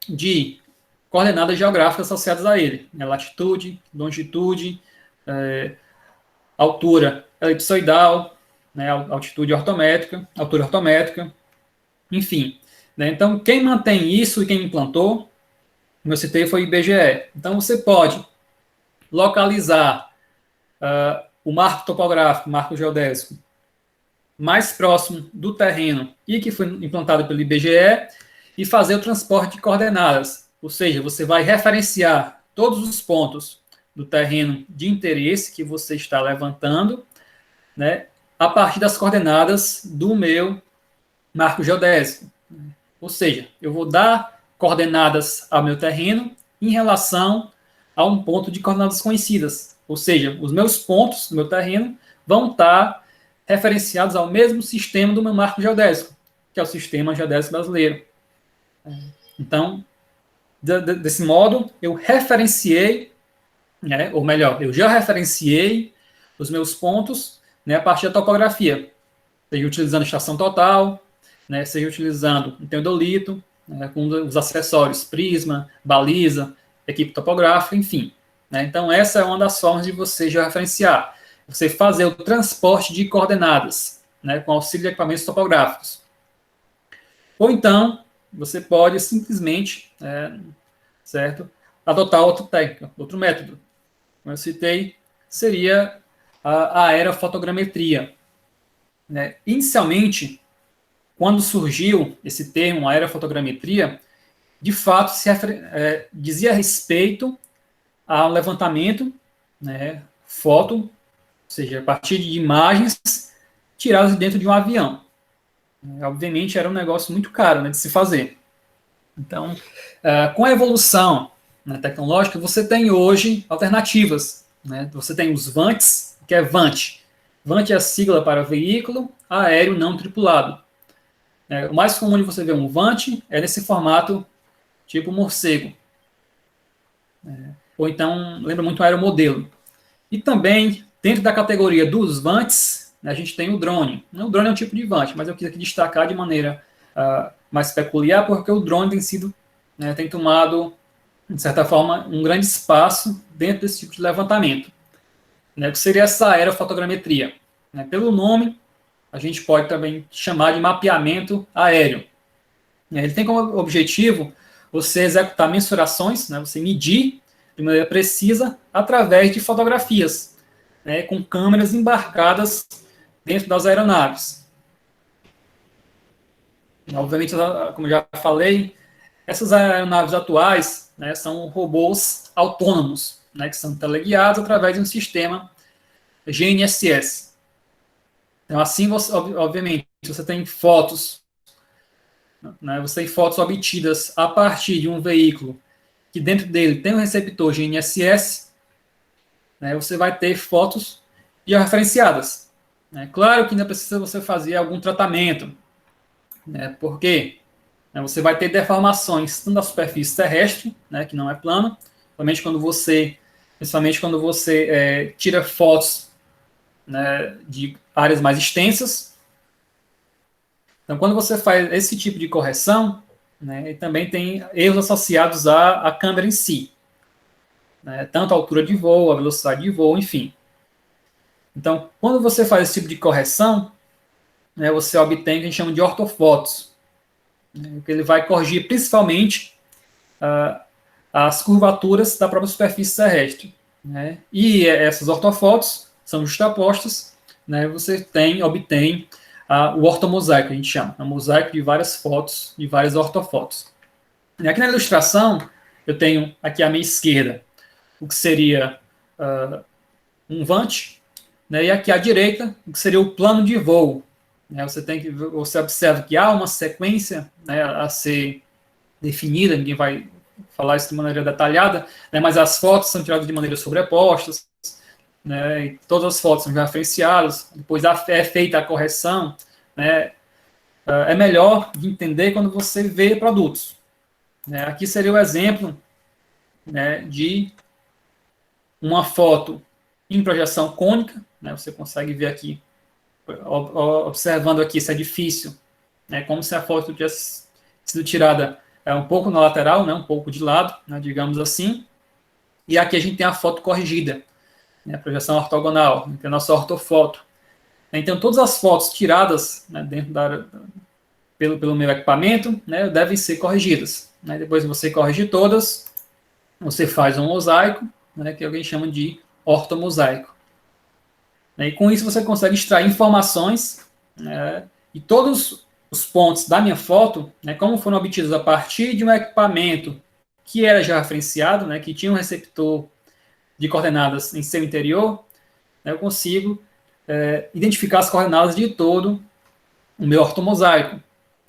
de coordenadas geográficas associadas a ele, né, latitude, longitude, altura elipsoidal, né, altitude ortométrica, altura ortométrica, enfim. Né, então, quem mantém isso e quem implantou, como eu citei, foi o IBGE. Então, você pode localizar o marco topográfico, marco geodésico, mais próximo do terreno e que foi implantado pelo IBGE e fazer o transporte de coordenadas. Ou seja, você vai referenciar todos os pontos do terreno de interesse que você está levantando, né, a partir das coordenadas do meu marco geodésico. Ou seja, eu vou dar coordenadas ao meu terreno em relação a um ponto de coordenadas conhecidas. Ou seja, os meus pontos do meu terreno vão estar referenciados ao mesmo sistema do meu marco geodésico, que é o Sistema Geodésico Brasileiro. Então, desse modo, eu referenciei, né, ou melhor, eu já referenciei os meus pontos, né, a partir da topografia, seja utilizando estação total, né, seja utilizando um teodolito, né, com os acessórios, prisma, baliza, equipe topográfica, enfim. Né? Então, essa é uma das formas de você já referenciar. Você fazer o transporte de coordenadas, né, com auxílio de equipamentos topográficos. Ou então, você pode simplesmente, certo, adotar outra técnica, outro método. Como eu citei, seria a aerofotogrametria. Né? Inicialmente, quando surgiu esse termo, aerofotogrametria, de fato dizia respeito ao levantamento, né, foto, ou seja, a partir de imagens tiradas de dentro de um avião. Obviamente era um negócio muito caro, né, de se fazer. Então, com a evolução, né, tecnológica, você tem hoje alternativas. Né? Você tem os VANTs, que é VANT. VANT é a sigla para veículo aéreo não tripulado. O mais comum de você ver um VANT é nesse formato tipo morcego. ou então lembra muito um aeromodelo. E também, dentro da categoria dos vantes, né, a gente tem o drone. O drone é um tipo de vante, mas eu quis aqui destacar de maneira mais peculiar, porque o drone tem sido, né, tem tomado, de certa forma, um grande espaço dentro desse tipo de levantamento, né, que seria essa aerofotogrametria. Né? Pelo nome, a gente pode também chamar de mapeamento aéreo. Ele tem como objetivo você executar mensurações, né, você medir de maneira precisa através de fotografias, né, com câmeras embarcadas dentro das aeronaves. Obviamente, como já falei, essas aeronaves atuais, né, são robôs autônomos, né, que são teleguiados através de um sistema GNSS. Então, assim, você, obviamente, você tem fotos, né, você tem fotos obtidas a partir de um veículo que dentro dele tem um receptor GNSS, né, você vai ter fotos georreferenciadas. Né? Claro que ainda precisa você fazer algum tratamento, né, porque você vai ter deformações tanto da superfície terrestre, né, que não é plana, principalmente quando você tira fotos, né, de áreas mais extensas. Então, quando você faz esse tipo de correção, né, também tem erros associados à câmera em si, né, tanto a altura de voo, a velocidade de voo, enfim. Então, quando você faz esse tipo de correção, né, você obtém o que a gente chama de ortofotos, né, que ele vai corrigir principalmente as curvaturas da própria superfície terrestre. Né, e essas ortofotos são justapostas, né, você obtém o ortomosaico, a gente chama, um mosaico de várias fotos, de várias ortofotos. E aqui na ilustração, eu tenho aqui à minha esquerda o que seria um vante, né, e aqui à direita, o que seria o plano de voo. Né, você observa que há uma sequência, né, a ser definida, ninguém vai falar isso de maneira detalhada, né, mas as fotos são tiradas de maneira sobrepostas, né, e todas as fotos são já referenciadas, depois é feita a correção, né, é melhor de entender quando você vê produtos. Né, aqui seria o exemplo, né, de uma foto em projeção cônica, né, você consegue ver aqui, observando aqui esse edifício, né, como se a foto tivesse sido tirada um pouco na lateral, né, um pouco de lado, né, digamos assim, e aqui a gente tem a foto corrigida, né, a projeção ortogonal, que é a nossa ortofoto. Então, todas as fotos tiradas, né, dentro da área, pelo meu equipamento, né, devem ser corrigidas. Né, depois que você corrigir todas, você faz um mosaico, né, que alguém chama de ortomosaico. E com isso você consegue extrair informações, né, e todos os pontos da minha foto, né, como foram obtidos a partir de um equipamento que era já referenciado, né, que tinha um receptor de coordenadas em seu interior, né, eu consigo identificar as coordenadas de todo o meu ortomosaico.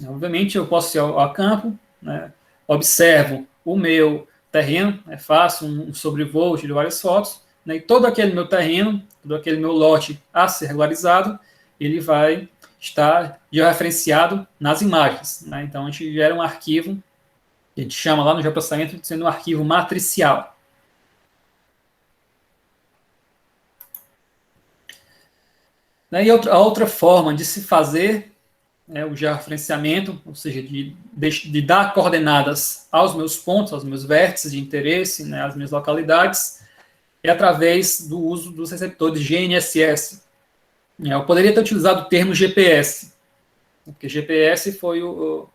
Obviamente, eu posso ir ao campo, né, observo o meu terreno, faço um sobrevoo, tiro várias fotos, né, e todo aquele meu terreno, todo aquele meu lote a ser regularizado, ele vai estar georreferenciado nas imagens. Né? Então, a gente gera um arquivo, que a gente chama lá no geoprocessamento de sendo um arquivo matricial. E a outra forma de se fazer o georreferenciamento, ou seja, de dar coordenadas aos meus pontos, aos meus vértices de interesse, né, às minhas localidades, é através do uso dos receptores GNSS. Eu poderia ter utilizado o termo GPS, porque GPS foi o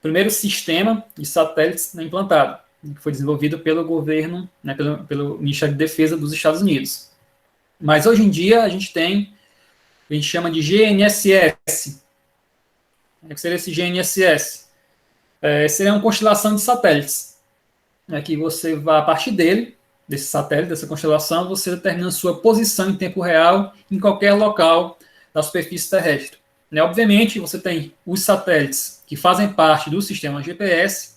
primeiro sistema de satélites implantado, que foi desenvolvido pelo governo, né, pelo Ministério de Defesa dos Estados Unidos. Mas hoje em dia a gente tem, a gente chama de GNSS. O que seria esse GNSS? Seria uma constelação de satélites, que você vai, a partir desse satélite, dessa constelação, você determina a sua posição em tempo real em qualquer local da superfície terrestre. Obviamente, você tem os satélites que fazem parte do sistema GPS,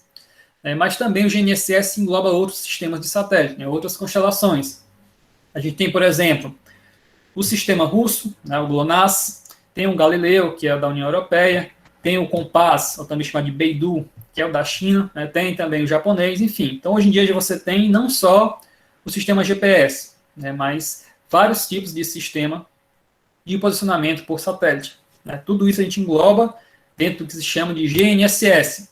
mas também o GNSS engloba outros sistemas de satélite, outras constelações. A gente tem, por exemplo, o sistema russo, o GLONASS, tem o Galileu, que é da União Europeia, tem o Compass, ou também chamado de Beidou, que é o da China, tem também o japonês, enfim. Então, hoje em dia, você tem não só o sistema GPS, né, mas vários tipos de sistema de posicionamento por satélite. Né? Tudo isso a gente engloba dentro do que se chama de GNSS,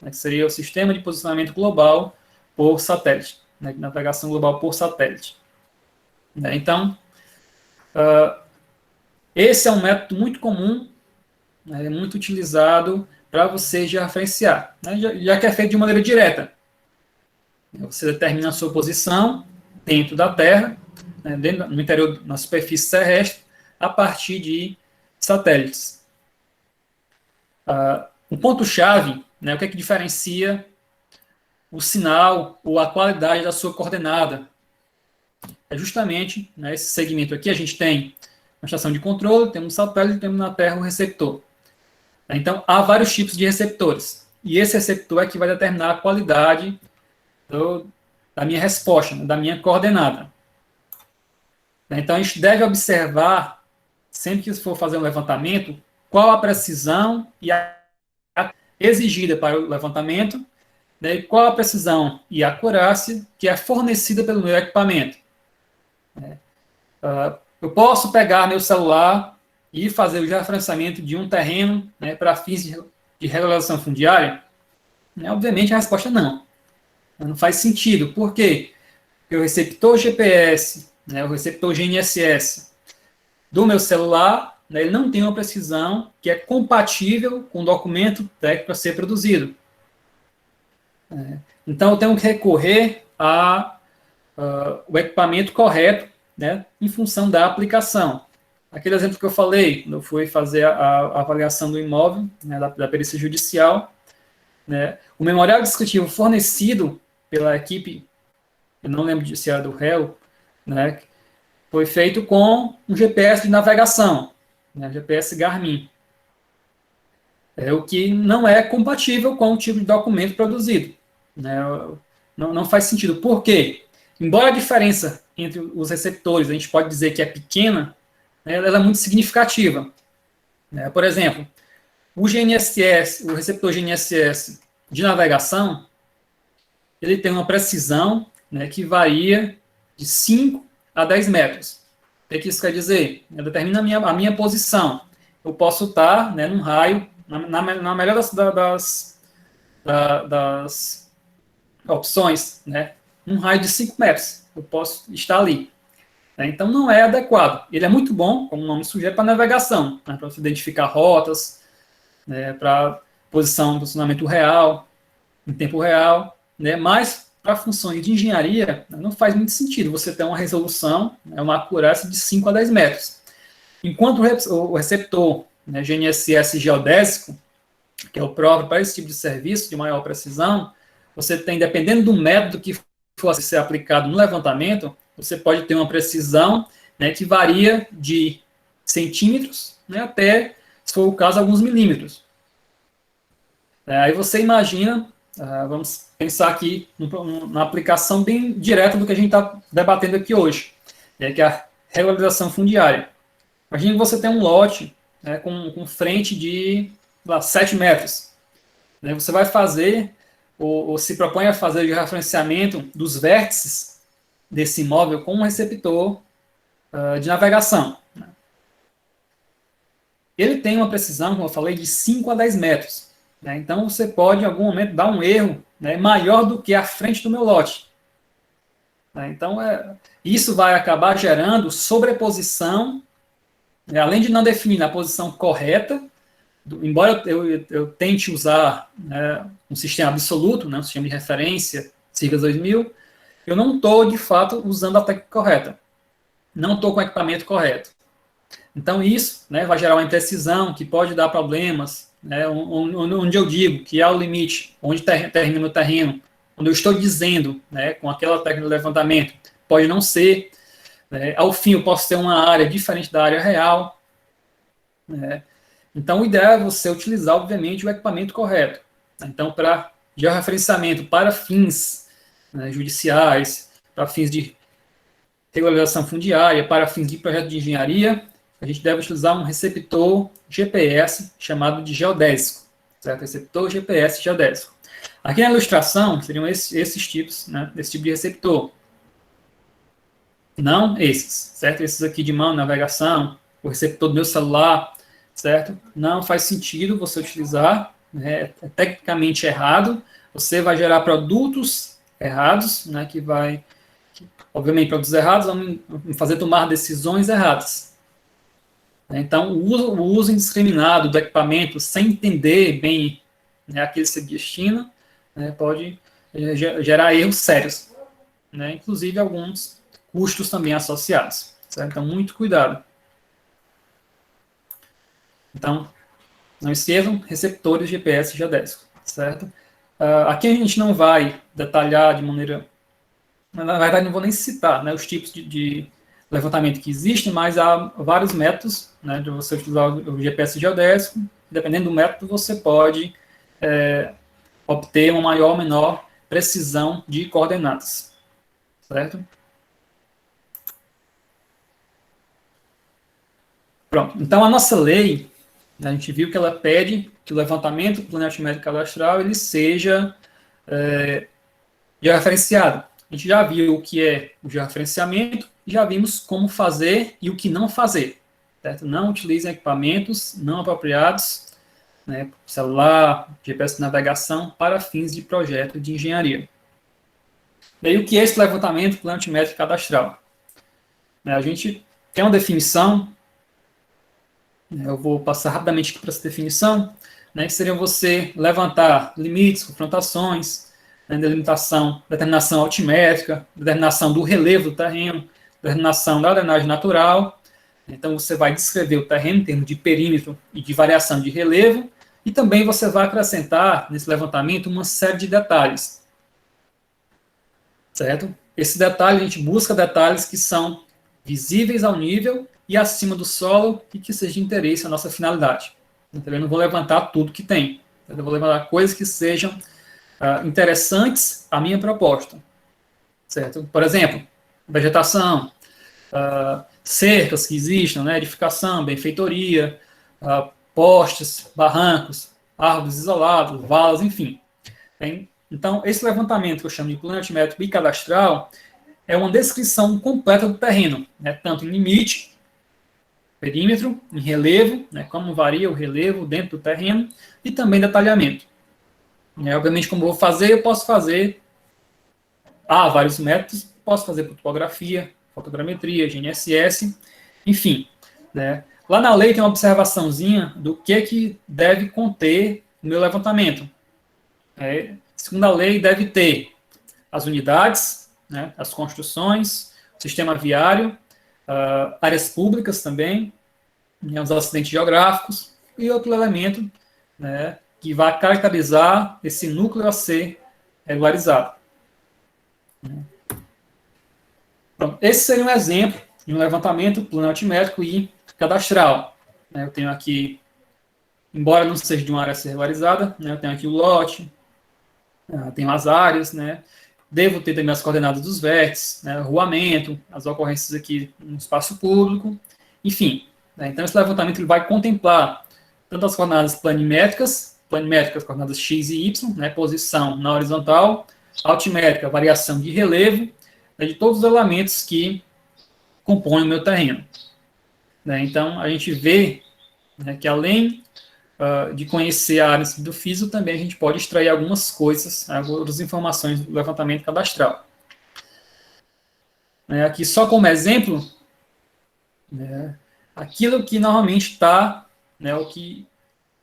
né, que seria o Sistema de Posicionamento Global por Satélite, né, navegação global por satélite. Né? Então, esse é um método muito comum, né, muito utilizado para você georreferenciar, né, já que é feito de maneira direta. Você determina a sua posição dentro da Terra, né, no interior, na superfície terrestre, a partir de satélites. O ponto-chave, né, o que é que diferencia o sinal ou a qualidade da sua coordenada? É justamente, né, esse segmento aqui, a gente tem uma estação de controle, temos um satélite, temos na Terra um receptor. Então, há vários tipos de receptores. E esse receptor é que vai determinar a qualidade da minha resposta, da minha coordenada. Então, a gente deve observar, sempre que for fazer um levantamento, qual a precisão e a exigida para o levantamento, né, e qual a precisão e a acurácia que é fornecida pelo meu equipamento. Eu posso pegar meu celular e fazer o georreferenciamento de um terreno, né, para fins de regularização fundiária? Obviamente, a resposta é não. Não faz sentido. Por quê? Porque o receptor GPS, né, o receptor GNSS do meu celular, né, ele não tem uma precisão que é compatível com o documento técnico a ser produzido. Então, eu tenho que recorrer ao equipamento correto, né, em função da aplicação. Aquele exemplo que eu falei, quando eu fui fazer a avaliação do imóvel, né, da perícia judicial, né, o memorial descritivo fornecido pela equipe, eu não lembro se era do réu, né, foi feito com um GPS de navegação, né, GPS Garmin. O que não é compatível com o tipo de documento produzido. Né, não faz sentido. Por quê? Embora a diferença entre os receptores, a gente pode dizer que é pequena, né, ela é muito significativa. Por exemplo, o GNSS, o receptor GNSS de navegação, ele tem uma precisão, né, que varia de 5 a 10 metros. O que isso quer dizer? Determina a minha posição. Eu posso estar, né, num raio, na melhor das opções, né, num raio de 5 metros. Eu posso estar ali. Então, não é adequado. Ele é muito bom, como o nome sugere, para navegação, né, para você identificar rotas, né, para posicionamento real, em tempo real, né, mas para funções de engenharia, não faz muito sentido você ter uma resolução, né, uma acurácia de 5 a 10 metros. Enquanto o receptor, né, GNSS geodésico, que é o próprio para esse tipo de serviço de maior precisão, você tem, dependendo do método que for ser aplicado no levantamento, você pode ter uma precisão, né, que varia de centímetros, né, até, se for o caso, alguns milímetros. Aí você imagina, vamos pensar aqui na aplicação bem direta do que a gente está debatendo aqui hoje, que é a regularização fundiária. Imagina que você tem um lote, né, com frente de 7 metros. Né, você vai fazer, ou se propõe a fazer o referenciamento dos vértices desse imóvel com um receptor de navegação. Ele tem uma precisão, como eu falei, de 5 a 10 metros. Né? Então, você pode, em algum momento, dar um erro, né, maior do que a frente do meu lote. Então, isso vai acabar gerando sobreposição, né, além de não definir a posição correta, embora eu tente usar, né, um sistema absoluto, né, um sistema de referência, CIGAS 2000, eu não estou, de fato, usando a técnica correta. Não estou com o equipamento correto. Então, isso, né, vai gerar uma imprecisão que pode dar problemas, né, onde eu digo que há o limite, onde termina o meu terreno, onde eu estou dizendo, né, com aquela técnica de levantamento, pode não ser. Né, ao fim, eu posso ter uma área diferente da área real. Né. Então, o ideal é você utilizar, obviamente, o equipamento correto. Então, para georreferenciamento para fins, né, judiciais, para fins de regularização fundiária, para fins de projeto de engenharia, a gente deve utilizar um receptor GPS chamado de geodésico, certo? Receptor GPS geodésico. Aqui na ilustração seriam esses tipos, né, desse tipo de receptor. Não esses, certo? Esses aqui de mão, navegação, o receptor do meu celular, certo? Não faz sentido você utilizar, né? É tecnicamente errado, você vai gerar produtos errados, né? Que vai, obviamente, produtos errados vão me fazer tomar decisões erradas. Então, o uso indiscriminado do equipamento sem entender bem, né, a que ele se destina, né, pode gerar erros sérios, né, inclusive alguns custos também associados. Certo? Então, muito cuidado. Então, não esqueçam, receptores GPS geodésicos, certo? Aqui a gente não vai detalhar de maneira... Na verdade, não vou nem citar, né, os tipos de levantamento que existem, mas há vários métodos, né, de você utilizar o GPS geodésico. Dependendo do método, você pode obter uma maior ou menor precisão de coordenadas, certo? Pronto. Então, a nossa lei, a gente viu que ela pede que o levantamento planimétrico cadastral ele seja georreferenciado. A gente já viu o que é o georreferenciamento, já vimos como fazer e o que não fazer. Certo? Não utilizem equipamentos não apropriados, né, celular, GPS de navegação, para fins de projeto de engenharia. E aí, o que é esse levantamento planimétrico cadastral? A gente tem uma definição, eu vou passar rapidamente aqui para essa definição, né, que seria você levantar limites, confrontações, né, determinação altimétrica, determinação do relevo do terreno, determinação da drenagem natural. Então, você vai descrever o terreno em termos de perímetro e de variação de relevo, e também você vai acrescentar nesse levantamento uma série de detalhes. Certo? Esse detalhe, a gente busca detalhes que são visíveis ao nível e acima do solo e que seja de interesse à nossa finalidade. Então, eu não vou levantar tudo que tem. Eu vou levantar coisas que sejam interessantes à minha proposta. Certo? Por exemplo, vegetação, cercas que existam, né, edificação, benfeitoria, postes, barrancos, árvores isoladas, valas, enfim. Então, esse levantamento que eu chamo de plano altimétrico bicadastral é uma descrição completa do terreno, né, tanto em limite, perímetro, em relevo, né, como varia o relevo dentro do terreno, e também detalhamento. Obviamente, como eu vou fazer, eu posso fazer vários métodos, posso fazer por topografia, fotogrametria, GNSS, enfim. Né. Lá na lei tem uma observaçãozinha do que deve conter o meu levantamento. Segundo a lei, deve ter as unidades, né, as construções, o sistema viário, áreas públicas também, né, os acidentes geográficos e outro elemento, né, que vai caracterizar esse núcleo a ser regularizado. Então, esse seria um exemplo de um levantamento planimétrico e cadastral. Eu tenho aqui, embora não seja de uma área a ser regularizada, né, eu tenho aqui o lote, tenho as áreas, né, devo ter também as coordenadas dos vértices, né, ruamento, as ocorrências aqui no espaço público, enfim. Né, então, esse levantamento ele vai contemplar tanto as coordenadas planimétricas, coordenadas x e y, né, posição na horizontal, altimétrica, variação de relevo, né, de todos os elementos que compõem o meu terreno. Né, então, a gente vê, né, que além de conhecer a área do físico, também a gente pode extrair algumas coisas, algumas informações do levantamento cadastral. Aqui, só como exemplo, né, aquilo que normalmente está, né, o que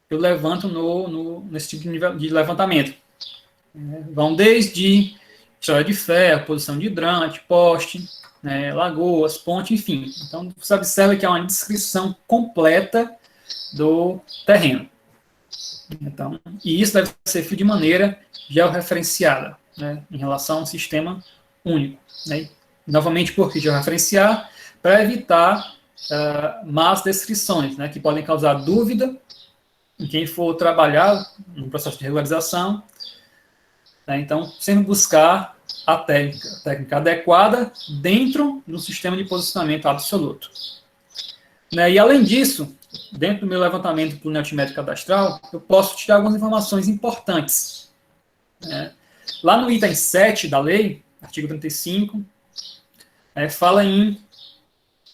eu levanto nesse tipo de levantamento. Vão desde estrada de ferro, posição de hidrante, poste, né, lagoas, ponte, enfim. Então, você observa que é uma descrição completa do terreno. Então, e isso deve ser feito de maneira georreferenciada, né, em relação a um sistema único. Né? Novamente, por que georreferenciar? Para evitar más descrições, né, que podem causar dúvida em quem for trabalhar no processo de regularização. Né? Então, sempre buscar a técnica adequada dentro do sistema de posicionamento absoluto. Né? E, além disso, dentro do meu levantamento planimétrico cadastral, eu posso tirar algumas informações importantes. Lá no item 7 da lei, artigo 35, fala em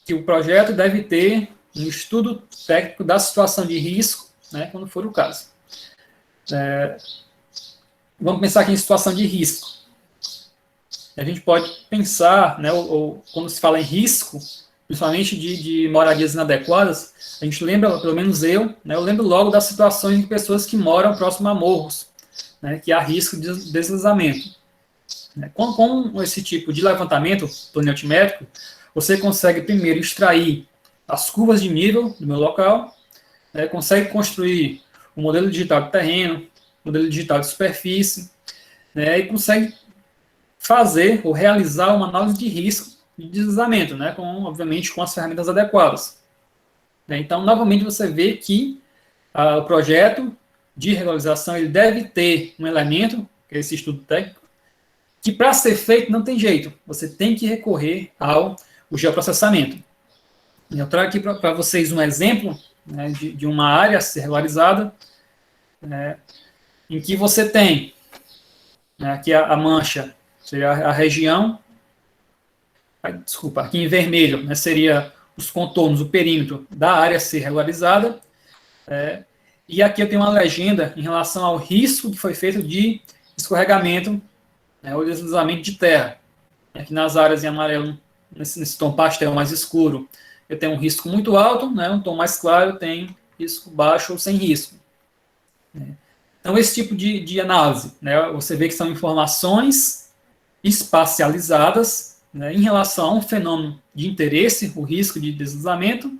que o projeto deve ter um estudo técnico da situação de risco, né, quando for o caso. Vamos pensar aqui em situação de risco. A gente pode pensar, né, ou quando se fala em risco, principalmente de moradias inadequadas, a gente lembra, pelo menos eu, né, eu lembro logo das situações de pessoas que moram próximo a morros, né, que há risco de deslizamento. Com esse tipo de levantamento planimétrico, você consegue primeiro extrair as curvas de nível do meu local, né, consegue construir um modelo digital de terreno, modelo digital de superfície, né, e consegue fazer ou realizar uma análise de risco de deslizamento, né, obviamente com as ferramentas adequadas. Então, novamente, você vê que o projeto de regularização ele deve ter um elemento, que é esse estudo técnico, que para ser feito não tem jeito, você tem que recorrer ao geoprocessamento. Eu trago aqui para vocês um exemplo, né, de uma área a ser regularizada, né, em que você tem, né, aqui a mancha, seria a região, desculpa, aqui em vermelho, né, seria os contornos, o perímetro da área a ser regularizada, e aqui eu tenho uma legenda em relação ao risco que foi feito de escorregamento, né, ou deslizamento de terra. Aqui nas áreas em amarelo, nesse tom pastel mais escuro, eu tenho um risco muito alto, né, um tom mais claro tem risco baixo ou sem risco. Então, esse tipo de análise, né, você vê que são informações espacializadas, né, em relação a um fenômeno de interesse, o risco de deslizamento,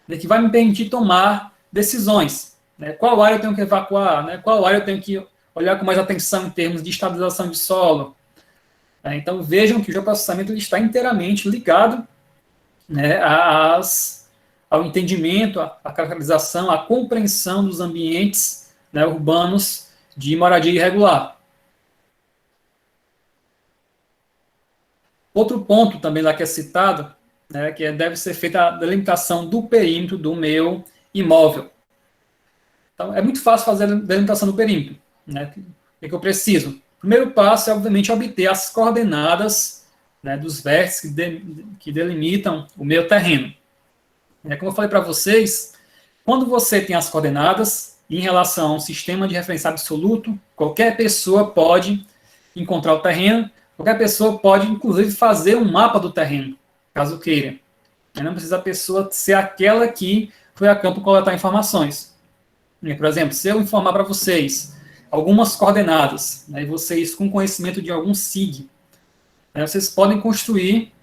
né, que vai me permitir tomar decisões. Né, qual área eu tenho que evacuar, né, qual área eu tenho que olhar com mais atenção em termos de estabilização de solo. Então, vejam que o geoprocessamento ele está inteiramente ligado, né, ao entendimento, à caracterização, à compreensão dos ambientes, né, urbanos de moradia irregular. Outro ponto também lá que é citado, né, que deve ser feita a delimitação do perímetro do meu imóvel. Então, é muito fácil fazer a delimitação do perímetro. Né? O que eu preciso? O primeiro passo é, obviamente, obter as coordenadas, né, dos vértices que delimitam o meu terreno. Como eu falei para vocês, quando você tem as coordenadas, em relação a um sistema de referência absoluto, qualquer pessoa pode encontrar o terreno, qualquer pessoa pode, inclusive, fazer um mapa do terreno, caso queira. Não precisa a pessoa ser aquela que foi a campo coletar informações. Por exemplo, se eu informar para vocês algumas coordenadas, né, e vocês com conhecimento de algum SIG, né, vocês podem construir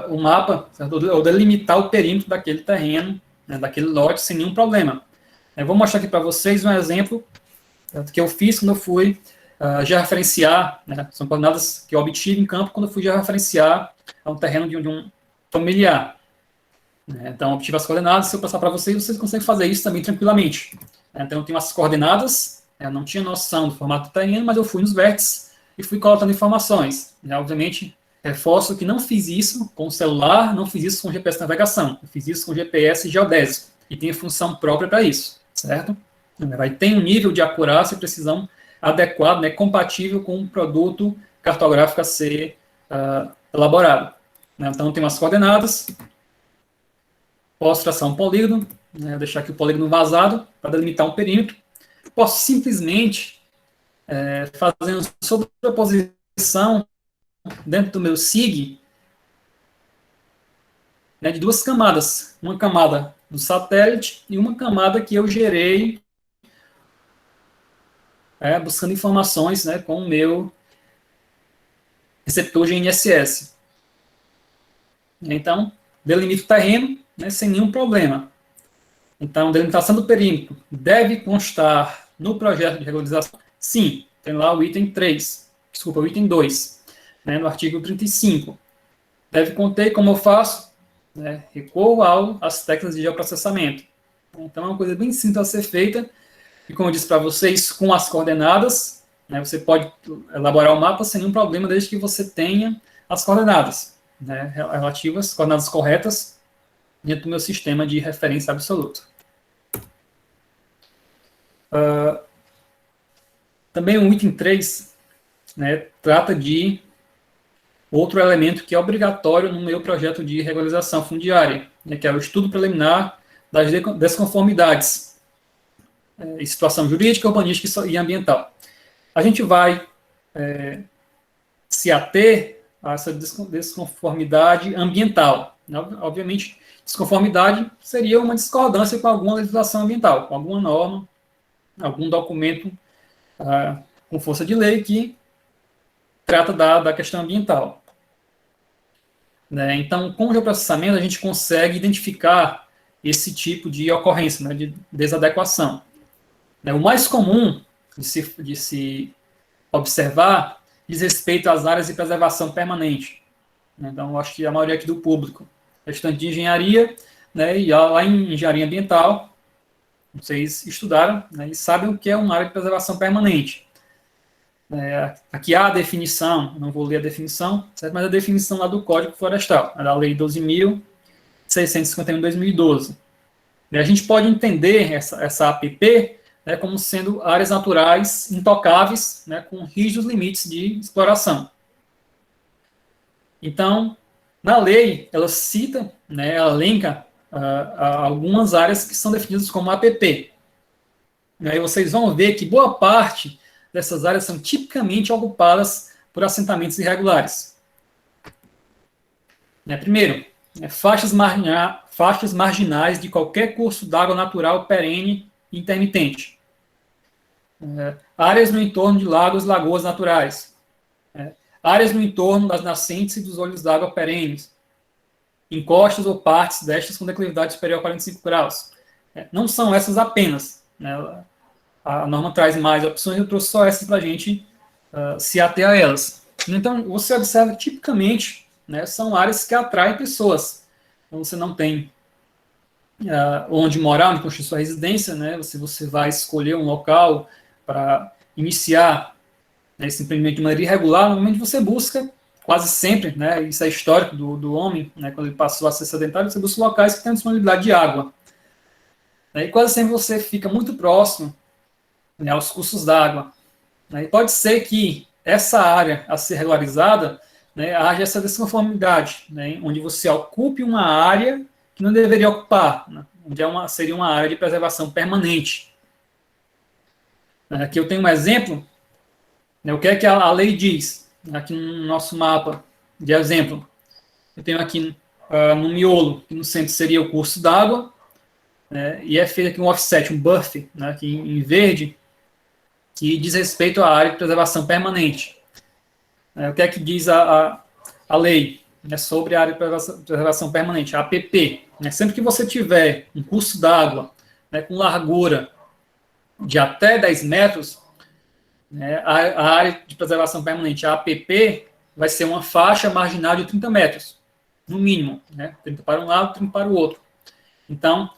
o mapa, certo? Ou delimitar o perímetro daquele terreno, né, daquele lote, sem nenhum problema. Eu vou mostrar aqui para vocês um exemplo, certo, que eu fiz quando eu fui georreferenciar, né, são coordenadas que eu obtive em campo quando eu fui georreferenciar um terreno de um familiar. Então, eu obtive as coordenadas, se eu passar para vocês, vocês conseguem fazer isso também tranquilamente. Então, eu tenho as coordenadas, eu não tinha noção do formato do terreno, mas eu fui nos vértices e fui coletando informações. Obviamente, reforço que não fiz isso com o celular, não fiz isso com GPS de navegação, eu fiz isso com GPS geodésico, e tem função própria para isso, certo? Vai ter um nível de acurácia e precisão adequado, né, compatível com o produto cartográfico a ser elaborado. Então, tem umas coordenadas, posso traçar um polígono, né, deixar aqui o polígono vazado para delimitar um perímetro. Posso simplesmente fazer uma sobreposição dentro do meu SIG, né, de duas camadas. Uma camada do satélite e uma camada que eu gerei buscando informações, né, com o meu receptor GNSS. Então, delimito o terreno, né, sem nenhum problema. Então, delimitação do perímetro deve constar no projeto de regularização? Sim, tem lá o item 3, desculpa, o item 2, né, no artigo 35. Deve conter, como eu faço, né, recorro às técnicas de geoprocessamento. Então, é uma coisa bem simples a ser feita, e como eu disse para vocês, com as coordenadas, né, você pode elaborar o mapa sem nenhum problema, desde que você tenha as coordenadas, né, relativas, coordenadas corretas, dentro do meu sistema de referência absoluta. Também o item 3, né, trata de outro elemento que é obrigatório no meu projeto de regularização fundiária, né, que é o estudo preliminar das desconformidades em situação jurídica, urbanística e ambiental. A gente vai se ater a essa desconformidade ambiental. Né? Obviamente, desconformidade seria uma discordância com alguma legislação ambiental, com alguma norma, algum documento com força de lei que trata da questão ambiental. Né? Então, com o geoprocessamento, a gente consegue identificar esse tipo de ocorrência, né, de desadequação. Né? O mais comum de se observar diz respeito às áreas de preservação permanente. Então, eu acho que a maioria aqui do público é estudante de engenharia, né, e lá em engenharia ambiental, vocês estudaram, né, e sabem o que é uma área de preservação permanente. Aqui há a definição, não vou ler a definição, certo? Mas a definição lá do Código Florestal, da Lei 12.651 de 2012. E a gente pode entender essa APP, né, como sendo áreas naturais intocáveis, né, com rígidos limites de exploração. Então, na lei, ela cita, né, ela elenca algumas áreas que são definidas como APP. E aí vocês vão ver que boa parte dessas áreas são tipicamente ocupadas por assentamentos irregulares. Primeiro, faixas marginais de qualquer curso d'água natural perene e intermitente. Áreas no entorno de lagos e lagoas naturais. Áreas no entorno das nascentes e dos olhos d'água perenes. Encostas ou partes destas com declividade superior a 45 graus. Não são essas apenas. Né? A norma traz mais opções, eu trouxe só essas para a gente se ater a elas. Então, você observa que, tipicamente, né, são áreas que atraem pessoas. Então, você não tem onde morar, onde construir sua residência, né, se você vai escolher um local para iniciar, né, esse empreendimento de maneira irregular, normalmente você busca, quase sempre, né, isso é histórico do homem, né, quando ele passou a ser sedentário, você busca locais que têm disponibilidade de água. E quase sempre você fica muito próximo, né, aos cursos d'água. E pode ser que essa área a ser regularizada, né, haja essa desconformidade, né, onde você ocupe uma área que não deveria ocupar, né, onde seria uma área de preservação permanente. Aqui eu tenho um exemplo, né, o que é que a lei diz, aqui no nosso mapa de exemplo. Eu tenho aqui no miolo, que no centro seria o curso d'água, né, e é feito aqui um offset, um buffer, né, aqui em verde, que diz respeito à área de preservação permanente. O que é que diz a lei, né, sobre a área de preservação permanente, a APP? Sempre que você tiver um curso d'água, né, com largura de até 10 metros, né, a área de preservação permanente, a APP, vai ser uma faixa marginal de 30 metros, no mínimo, né, 30 para um lado, 30 para o outro. Então,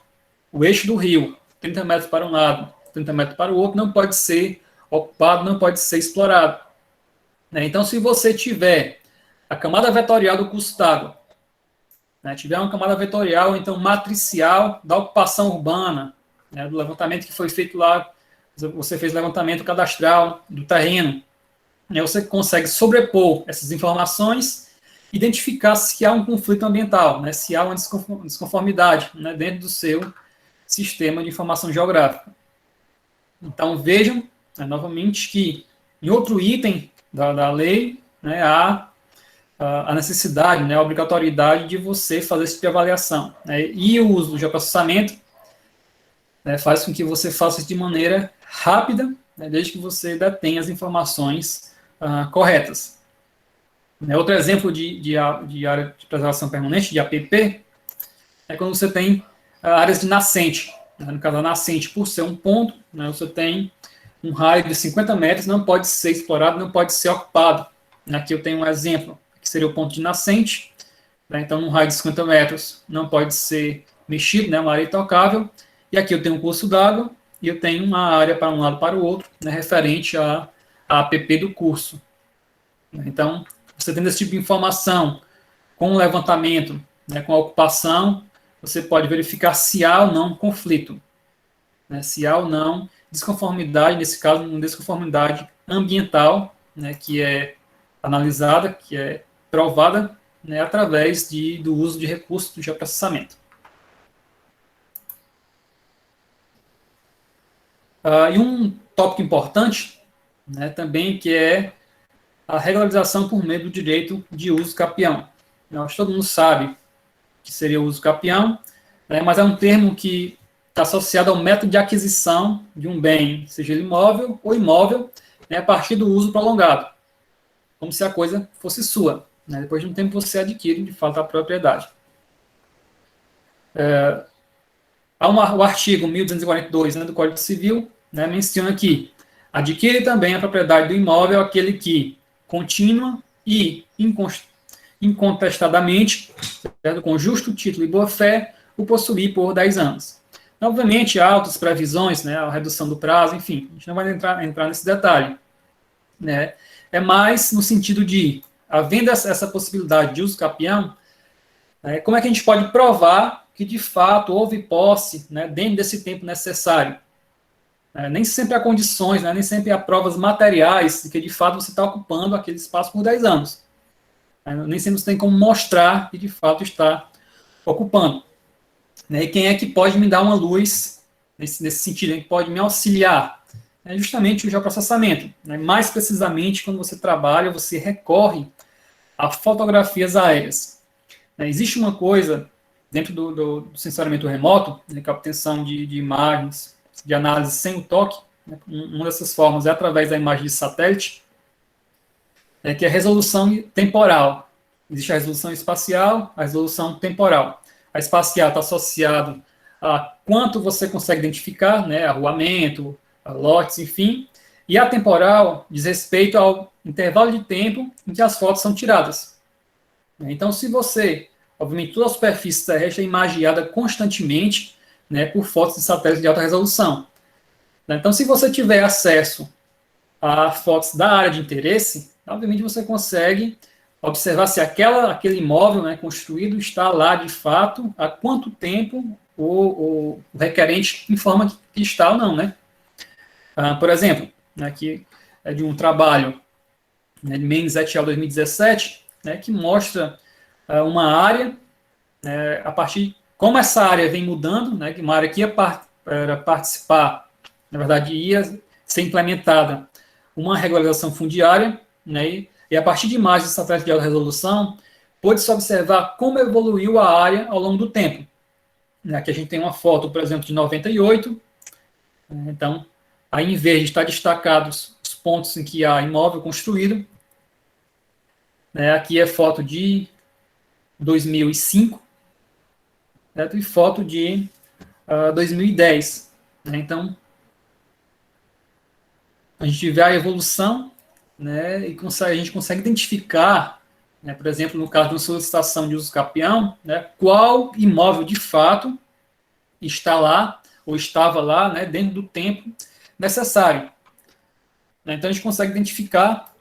o eixo do rio, 30 metros para um lado, 30 metros para o outro, não pode ser ocupado, não pode ser explorado. Então, se você tiver a camada vetorial do curso d'água, né, tiver uma camada vetorial, então, matricial da ocupação urbana, né, do levantamento que foi feito lá, você fez levantamento cadastral do terreno, né, você consegue sobrepor essas informações, identificar se há um conflito ambiental, né, se há uma desconformidade, né, dentro do seu sistema de informação geográfica. Então, vejam, novamente, que em outro item da lei, né, há a necessidade, né, a obrigatoriedade de você fazer esse tipo de avaliação. Né, e o uso do geoprocessamento, né, faz com que você faça isso de maneira rápida, né, desde que você detenha as informações corretas. Outro exemplo de área de preservação permanente, de APP, é quando você tem áreas de nascente. No caso, a nascente, por ser um ponto, né, você tem um raio de 50 metros, não pode ser explorado, não pode ser ocupado. Aqui eu tenho um exemplo, que seria o ponto de nascente. Né, então, num raio de 50 metros, não pode ser mexido, né, uma área intocável. E aqui eu tenho um curso d'água, e eu tenho uma área para um lado para o outro, né, referente à APP do curso. Então, você tendo esse tipo de informação, com o levantamento, né, com a ocupação, você pode verificar se há ou não conflito, né, se há ou não desconformidade, nesse caso, uma desconformidade ambiental, né, que é analisada, que é provada, né, através do uso de recursos de geoprocessamento. E um tópico importante, né, também, que é a regularização por meio do direito de uso capião. Acho que todo mundo sabe que seria o uso capião, né, mas é um termo que está associado ao método de aquisição de um bem, seja ele imóvel ou imóvel, né, a partir do uso prolongado, como se a coisa fosse sua. Né, depois de um tempo você adquire, de fato, a propriedade. O artigo 1242, né, do Código Civil, né, menciona que adquire também a propriedade do imóvel aquele que, contínua e incontestadamente, certo, com justo título e boa-fé, o possuir por 10 anos. Obviamente, há altas previsões, né, a redução do prazo, enfim, a gente não vai entrar nesse detalhe. Né, é mais no sentido de, havendo essa possibilidade de uso capião, como é que a gente pode provar que, de fato, houve posse, né, dentro desse tempo necessário? Nem sempre há condições, né, nem sempre há provas materiais de que, de fato, você está ocupando aquele espaço por 10 anos. Nem sempre você tem como mostrar que, de fato, está ocupando. E quem é que pode me dar uma luz nesse sentido, que pode me auxiliar? É justamente o geoprocessamento. Mais precisamente, quando você trabalha, você recorre a fotografias aéreas. Existe uma coisa dentro do sensoriamento remoto, que é a obtenção de imagens, de análise sem o toque. Uma dessas formas é através da imagem de satélite, que é a resolução temporal. Existe a resolução espacial, a resolução temporal. A espacial está associada a quanto você consegue identificar, né, arruamento, lotes, enfim. E a temporal diz respeito ao intervalo de tempo em que as fotos são tiradas. Então, se você, obviamente, toda a superfície terrestre é imagiada constantemente, né, por fotos de satélite de alta resolução. Então, se você tiver acesso a fotos da área de interesse, obviamente você consegue observar se aquele imóvel, né, construído está lá de fato, há quanto tempo o requerente informa que está ou não. Né? Por exemplo, aqui é de um trabalho, né, de Mendes et al. 2017, né, que mostra uma área, a partir de como essa área vem mudando, né, que uma área que ia participar, na verdade, ia ser implementada uma regularização fundiária, né, e a partir de imagens de satélite de alta resolução, pôde-se observar como evoluiu a área ao longo do tempo. Aqui a gente tem uma foto, por exemplo, de 98, então, aí em vez de estar destacados os pontos em que há imóvel construído, aqui é foto de 2005, certo? E foto de 2010. Então, a gente vê a evolução, né, e a gente consegue identificar, né, por exemplo, no caso de uma solicitação de uso capião, né, qual imóvel de fato está lá, ou estava lá, né, dentro do tempo necessário. Então, a gente consegue identificar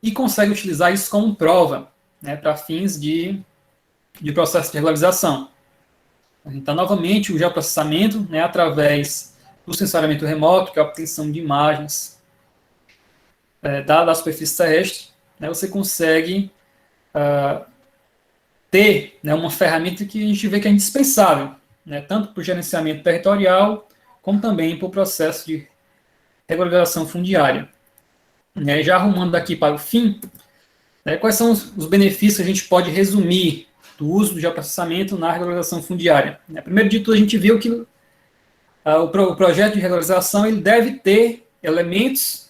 e consegue utilizar isso como prova, né, para fins de processo de regularização. Então, novamente, o geoprocessamento, né, através do sensoriamento remoto, que é a obtenção de imagens da superfície terrestre, né, você consegue ter, né, uma ferramenta que a gente vê que é indispensável, né, tanto para o gerenciamento territorial, como também para o processo de regularização fundiária. Já arrumando aqui para o fim, quais são os benefícios que a gente pode resumir do uso do geoprocessamento na regularização fundiária? Primeiro de tudo, a gente viu que o projeto de regularização ele deve ter elementos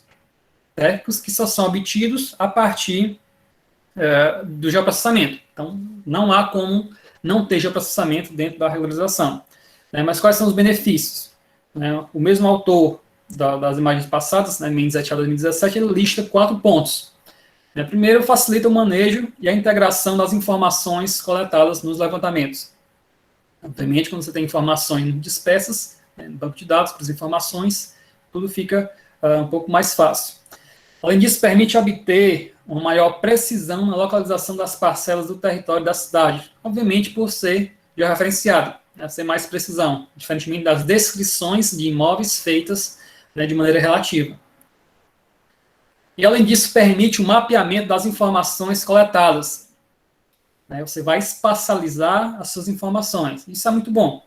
técnicos que só são obtidos a partir do geoprocessamento. Então, não há como não ter geoprocessamento dentro da regularização. Mas quais são os benefícios? O mesmo autor das imagens passadas, Mendes et al. 2017, ele lista 4 pontos. Primeiro, facilita o manejo e a integração das informações coletadas nos levantamentos. Obviamente, quando você tem informações dispersas, no banco de dados, para as informações, tudo fica um pouco mais fácil. Além disso, permite obter uma maior precisão na localização das parcelas do território da cidade, obviamente por ser georreferenciado, ser mais precisão, diferentemente das descrições de imóveis feitas, de maneira relativa. E, além disso, permite o mapeamento das informações coletadas. Né? Você vai espacializar as suas informações. Isso é muito bom.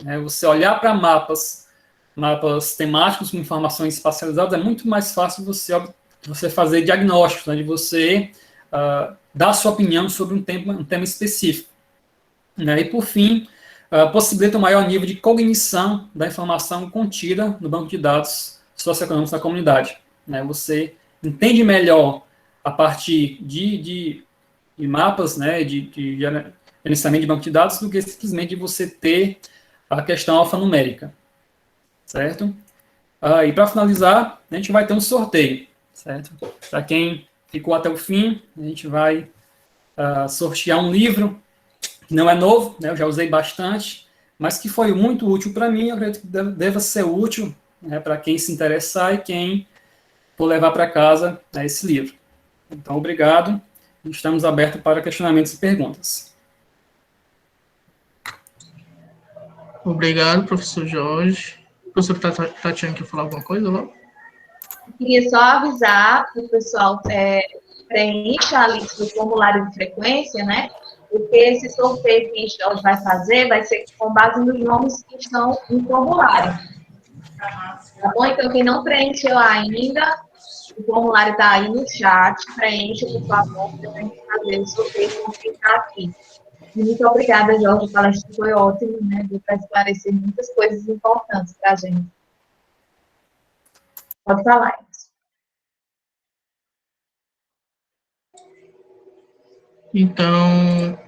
Né? Você olhar para mapas temáticos com informações espacializadas, é muito mais fácil você fazer diagnósticos, né? De você dar sua opinião sobre um tema específico. Né? E, por fim, possibilita um maior nível de cognição da informação contida no banco de dados socioeconômicos da comunidade. Né? Você entende melhor a partir de mapas, né, de gerenciamento de banco de dados, do que simplesmente você ter a questão alfanumérica, certo? E para finalizar, a gente vai ter um sorteio, certo? Para quem ficou até o fim, a gente vai sortear um livro que não é novo, né, eu já usei bastante, mas que foi muito útil para mim. Eu acredito que deva ser útil, né, para quem se interessar e quem for levar para casa, né, esse livro. Então, obrigado. Estamos abertos para questionamentos e perguntas. Obrigado, professor Jorge. Professor Tatiana, quer falar alguma coisa logo? Queria só avisar que o pessoal preencha a lista do formulário de frequência, né? Porque esse sorteio que a gente vai fazer vai ser com base nos nomes que estão no formulário. Tá bom? Então, quem não preencheu ainda, o formulário está aí no chat. Preencha, por favor, para a gente fazer o sorteio com quem está aqui. Muito obrigada, Jorge. A palestra foi ótima, né? Deu para esclarecer muitas coisas importantes para a gente. Pode falar. Então,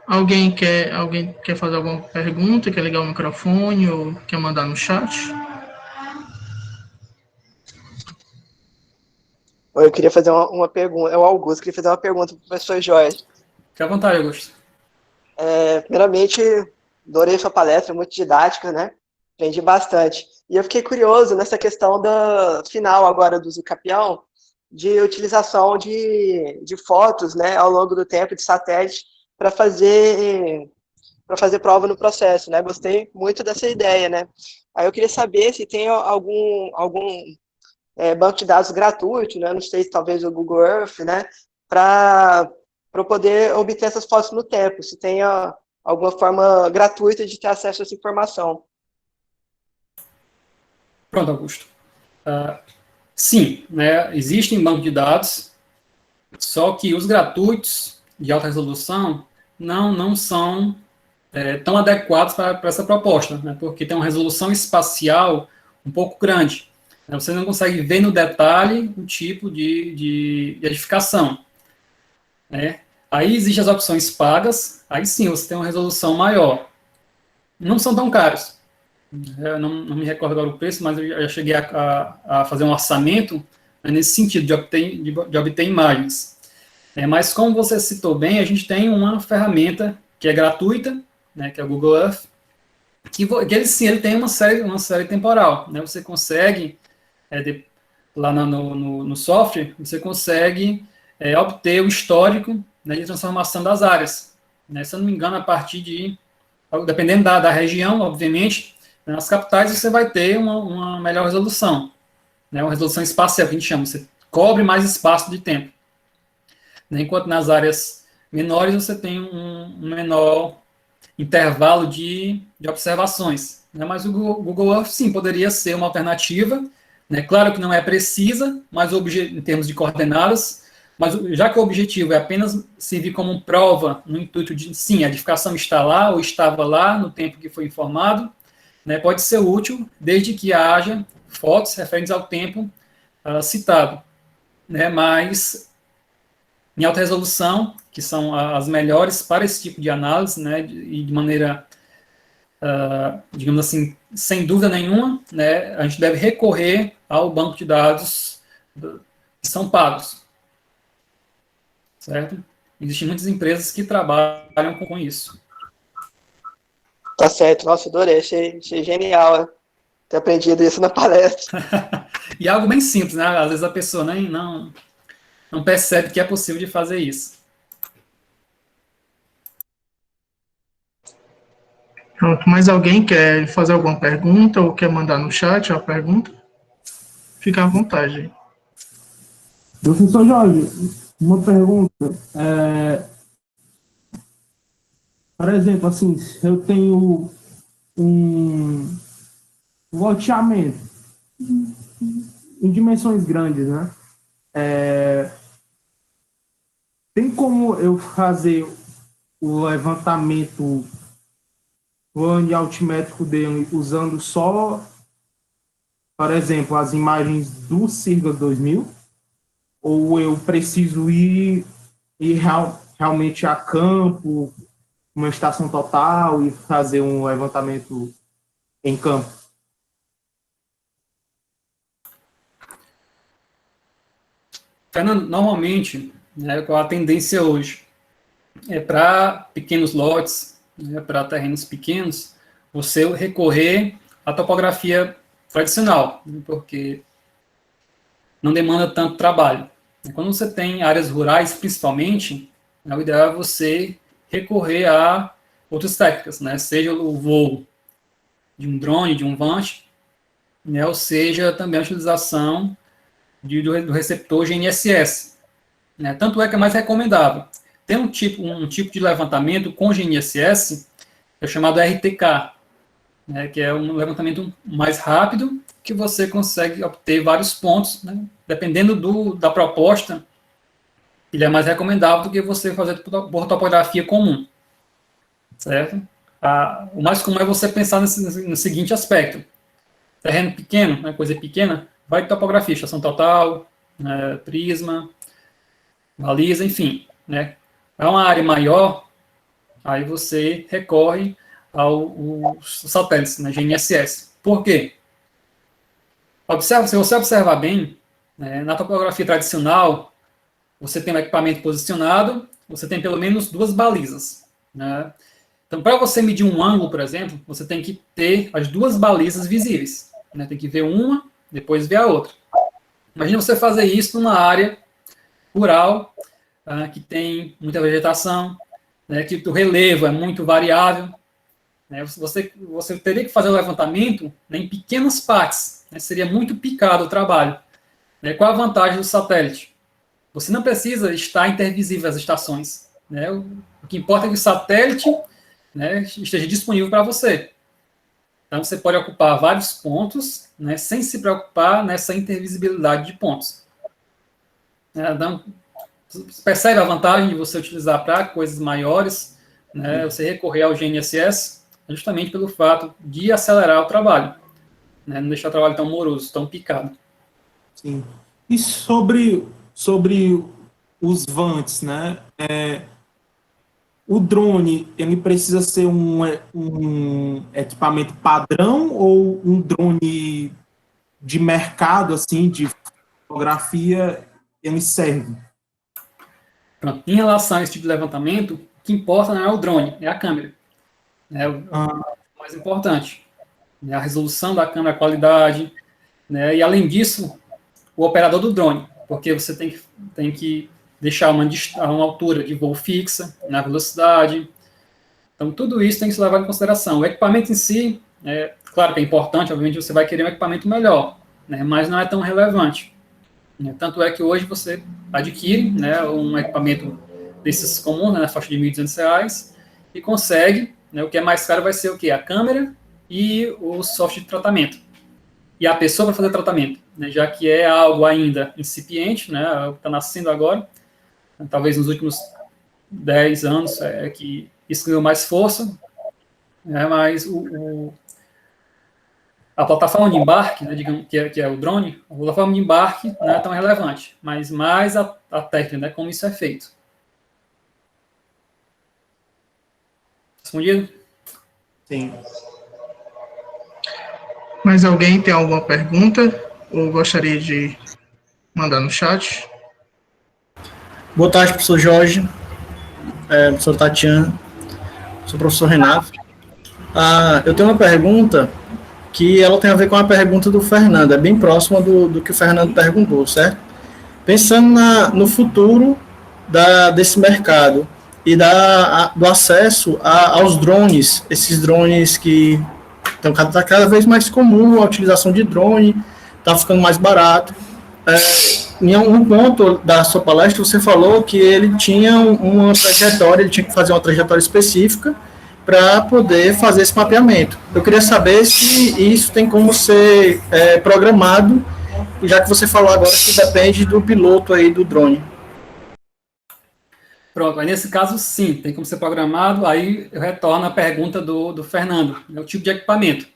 alguém quer fazer alguma pergunta, quer ligar o microfone ou quer mandar no chat? Eu queria fazer uma pergunta. É o Augusto, queria fazer uma pergunta para o professor Jorge. Fique à vontade, Augusto. Primeiramente, adorei sua palestra, muito didática, né? Aprendi bastante. E eu fiquei curioso nessa questão da final agora do uso capião, de utilização de fotos, né, ao longo do tempo, de satélite, para fazer prova no processo, né? Gostei muito dessa ideia, né? Aí eu queria saber se tem algum banco de dados gratuito, né? Não sei se talvez o Google Earth, né? Para poder obter essas fotos no tempo, se tem alguma forma gratuita de ter acesso a essa informação. Pronto, Augusto. Sim, né, existem bancos de dados, só que os gratuitos de alta resolução não são tão adequados para essa proposta, né, porque tem uma resolução espacial um pouco grande. Né, você não consegue ver no detalhe o tipo de edificação. Né. Aí existem as opções pagas, aí sim você tem uma resolução maior. Não são tão caros. Eu não me recordo agora o preço, mas eu já cheguei a fazer um orçamento, né, nesse sentido, de obter imagens. Mas, como você citou bem, a gente tem uma ferramenta que é gratuita, né, que é o Google Earth, que ele tem uma série temporal. Né, você consegue, lá no software, você consegue obter o histórico, né, de transformação das áreas. Né, se eu não me engano, a partir dependendo da região, obviamente, nas capitais você vai ter uma melhor resolução, né, uma resolução espacial, que a gente chama, você cobre mais espaço de tempo. Né, enquanto nas áreas menores você tem um menor intervalo de observações. Né, mas o Google Earth, sim, poderia ser uma alternativa, né, claro que não é precisa, mas em termos de coordenadas, mas já que o objetivo é apenas servir como prova, no intuito de, sim, a edificação está lá, ou estava lá no tempo que foi informado, né, pode ser útil, desde que haja fotos referentes ao tempo citado. Né, mas, em alta resolução, que são as melhores para esse tipo de análise, né, e de maneira, digamos assim, sem dúvida nenhuma, né, a gente deve recorrer ao banco de dados que são pagos. Certo? Existem muitas empresas que trabalham com isso. Tá certo, nossa, adorei, achei genial ter aprendido isso na palestra. E é algo bem simples, né? Às vezes a pessoa não percebe que é possível de fazer isso. Pronto, mais alguém quer fazer alguma pergunta ou quer mandar no chat a pergunta? Fica à vontade. Professor Jorge, uma pergunta. Por exemplo, assim, se eu tenho um loteamento em dimensões grandes, né? Tem como eu fazer o levantamento plano e altimétrico dele usando só, por exemplo, as imagens do Sirgas 2000? Ou eu preciso ir realmente a campo, uma estação total e fazer um levantamento em campo? Fernando, normalmente, né, qual a tendência hoje? Para pequenos lotes, né, para terrenos pequenos, você recorrer à topografia tradicional, né, porque não demanda tanto trabalho. Quando você tem áreas rurais, principalmente, né, o ideal é você recorrer a outras técnicas, né, seja o voo de um drone, de um Vant, né, ou seja também a utilização do receptor GNSS. Né, tanto é que é mais recomendável. Tem um tipo de levantamento com GNSS, que é chamado RTK, né, que é um levantamento mais rápido, que você consegue obter vários pontos, né, dependendo da proposta, ele é mais recomendável do que você fazer por topografia comum, certo? O mais comum é você pensar no seguinte aspecto: terreno pequeno, né, coisa pequena, vai de topografia, estação total, né, prisma, baliza, enfim, né? É uma área maior, aí você recorre aos satélites, né, GNSS. Por quê? Se você observar bem, né, na topografia tradicional, você tem um equipamento posicionado, você tem pelo menos duas balizas, né? Então, para você medir um ângulo, por exemplo, você tem que ter as duas balizas visíveis, né? Tem que ver uma, depois ver a outra. Imagina você fazer isso numa área rural, que tem muita vegetação, né, que o relevo é muito variável, né, você teria que fazer o levantamento, né, em pequenas partes, né, seria muito picado o trabalho. Né, qual a vantagem do satélite? Você não precisa estar intervisível às estações. Né, o que importa é que o satélite, né, esteja disponível para você. Então, você pode ocupar vários pontos, né, sem se preocupar nessa intervisibilidade de pontos. Então, você percebe a vantagem de você utilizar para coisas maiores, né, você recorrer ao GNSS, justamente pelo fato de acelerar o trabalho, né, não deixar o trabalho tão moroso, tão picado. Sim. E sobre os Vants, né? O drone, ele precisa ser um equipamento padrão ou um drone de mercado, assim, de fotografia, ele serve? Pronto. Em relação a esse tipo de levantamento, o que importa não é o drone, é a câmera. É o mais importante. É a resolução da câmera, a qualidade, né? E além disso, o operador do drone, porque você tem que deixar uma altura de voo fixa, na velocidade. Então, tudo isso tem que ser levado em consideração. O equipamento em si, claro que é importante, obviamente você vai querer um equipamento melhor, né, mas não é tão relevante. Tanto é que hoje você adquire, né, um equipamento desses comuns, né, na faixa de R$ 1.200, e consegue, né, o que é mais caro vai ser o quê? A câmera e o software de tratamento. E a pessoa para fazer tratamento, né, já que é algo ainda incipiente, né, está nascendo agora, talvez nos últimos 10 anos que isso ganhou mais força, né, mas a plataforma de embarque, né, digamos, que é o drone, a plataforma de embarque não é tão relevante, mas mais a técnica, né, como isso é feito. Respondido? Sim. Mais alguém tem alguma pergunta ou gostaria de mandar no chat? Boa tarde, professor Jorge, professor Tatiana, sou o professor Renato. Eu tenho uma pergunta que ela tem a ver com a pergunta do Fernando, é bem próxima do que o Fernando perguntou, certo? Pensando no futuro desse mercado e do acesso aos drones, esses drones que estão cada vez mais comum, a utilização de drone, está ficando mais barato. em um ponto da sua palestra, você falou que ele tinha uma trajetória, ele tinha que fazer uma trajetória específica para poder fazer esse mapeamento. Eu queria saber se isso tem como ser programado, já que você falou agora que depende do piloto aí do drone. Pronto, aí nesse caso sim, tem como ser programado, aí eu retorno à pergunta do Fernando, é o tipo de equipamento.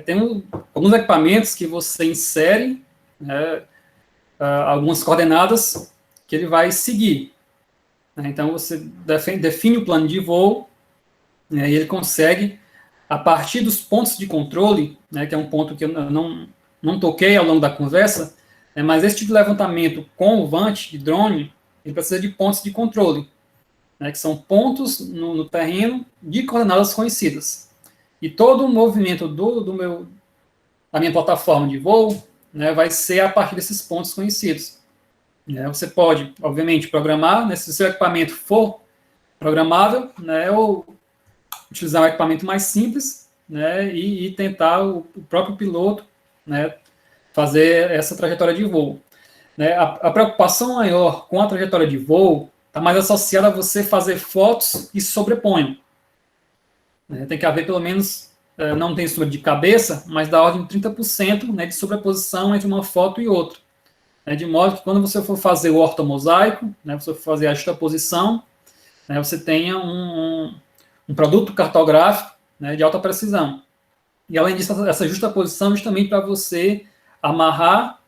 Tem alguns equipamentos que você insere, né, algumas coordenadas que ele vai seguir. Então você define o plano de voo, né, e ele consegue, a partir dos pontos de controle, né, que é um ponto que eu não toquei ao longo da conversa, mas esse tipo de levantamento com o VANT de drone, ele precisa de pontos de controle, né, que são pontos no terreno de coordenadas conhecidas. E todo o movimento da minha plataforma de voo, né, vai ser a partir desses pontos conhecidos. Você pode, obviamente, programar, né, se o seu equipamento for programável, né, ou utilizar um equipamento mais simples, né, e tentar o próprio piloto, né, fazer essa trajetória de voo. A preocupação maior com a trajetória de voo está mais associada a você fazer fotos que se sobreponham. Tem que haver pelo menos, não tem estudo de cabeça, mas da ordem de 30%, né, de sobreposição entre uma foto e outra. De modo que quando você for fazer o ortomosaico, né, você for fazer a justaposição, né, você tenha um produto cartográfico, né, de alta precisão. E além disso, essa justaposição é justamente para você amarrar,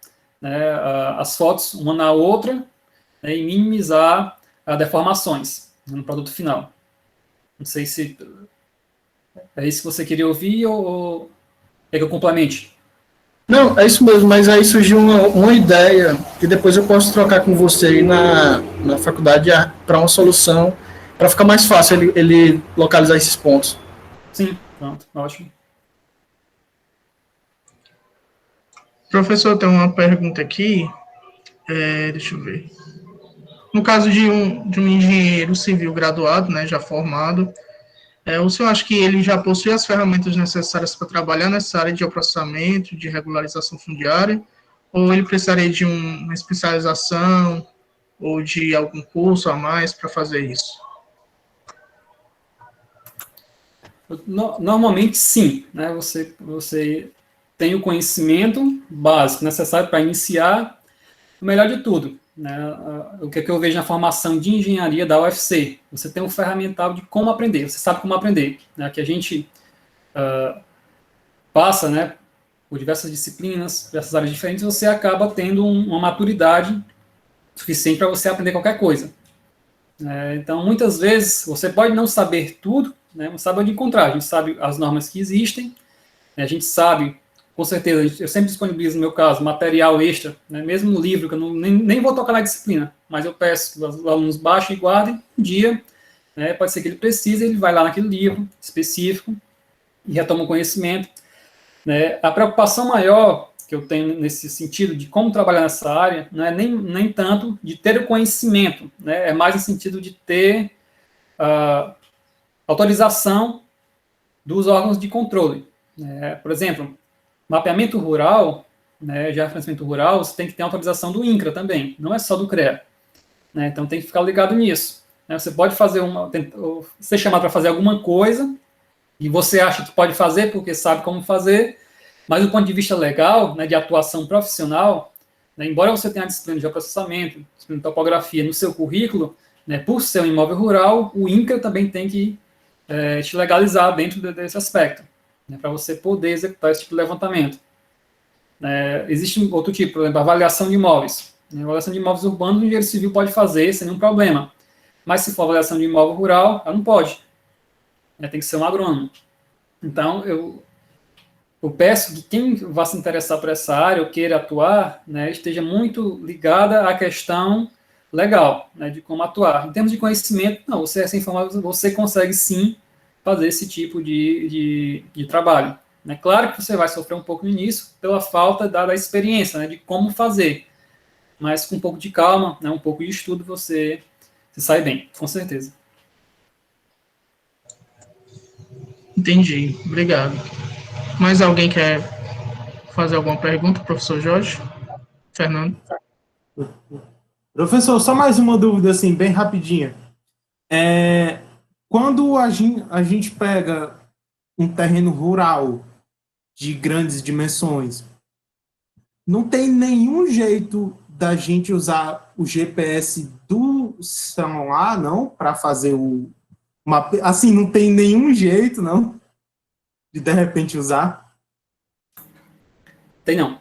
né, as fotos uma na outra, né, e minimizar deformações no produto final. Não sei se é isso que você queria ouvir ou é que eu complemente? Não, é isso mesmo, mas aí surgiu uma ideia que depois eu posso trocar com você aí na faculdade para uma solução, para ficar mais fácil ele localizar esses pontos. Sim, pronto, ótimo. Professor, tem uma pergunta aqui, deixa eu ver. No caso de um engenheiro civil graduado, né, já formado, o senhor acha que ele já possui as ferramentas necessárias para trabalhar nessa área de processamento, de regularização fundiária, ou ele precisaria de uma especialização ou de algum curso a mais para fazer isso? Normalmente, sim. Né? Você tem o conhecimento básico necessário para iniciar o melhor de tudo. Né? O que eu vejo na formação de engenharia da UFC? Você tem um ferramental de como aprender, você sabe como aprender. Né? Que a gente passa, né, por diversas disciplinas, diversas áreas diferentes, você acaba tendo uma maturidade suficiente para você aprender qualquer coisa. Então, muitas vezes, você pode não saber tudo, né, mas sabe onde encontrar. A gente sabe as normas que existem, né, a gente sabe, com certeza, eu sempre disponibilizo, no meu caso, material extra, né, mesmo no livro, que eu nem vou tocar na disciplina, mas eu peço que os alunos baixem e guardem um dia, né, pode ser que ele precise, ele vai lá naquele livro específico e retoma o conhecimento. Né. A preocupação maior que eu tenho nesse sentido de como trabalhar nessa área não é nem tanto de ter o conhecimento, né, é mais no sentido de ter autorização dos órgãos de controle. Por exemplo, mapeamento rural, né, georreferenciamento rural, você tem que ter autorização do INCRA também, não é só do CREA. Né, então tem que ficar ligado nisso. Né, você pode fazer ser chamado para fazer alguma coisa, e você acha que pode fazer porque sabe como fazer, mas do ponto de vista legal, né, de atuação profissional, né, embora você tenha a disciplina de processamento, disciplina de topografia no seu currículo, né, por ser um imóvel rural, o INCRA também tem que te legalizar dentro desse aspecto, né, para você poder executar esse tipo de levantamento. Existe um outro tipo, por exemplo, avaliação de imóveis. A avaliação de imóveis urbanos, o engenheiro civil pode fazer sem nenhum problema, mas se for avaliação de imóvel rural, ela não pode. Tem que ser um agrônomo. Então, eu peço que quem vá se interessar por essa área ou queira atuar, né, esteja muito ligada à questão legal, né, de como atuar. Em termos de conhecimento, não, você é informado, você consegue sim fazer esse tipo de trabalho. Né. Claro que você vai sofrer um pouco no início pela falta da experiência, né, de como fazer, mas com um pouco de calma, né, um pouco de estudo, você sai bem, com certeza. Entendi, obrigado. Mais alguém quer fazer alguma pergunta, professor Jorge? Fernando? Professor, só mais uma dúvida, assim, bem rapidinha. Quando a gente pega um terreno rural de grandes dimensões, não tem nenhum jeito da gente usar o GPS do celular, não, para fazer o mapeamento? Assim, não tem nenhum jeito, não, de repente usar? Tem não.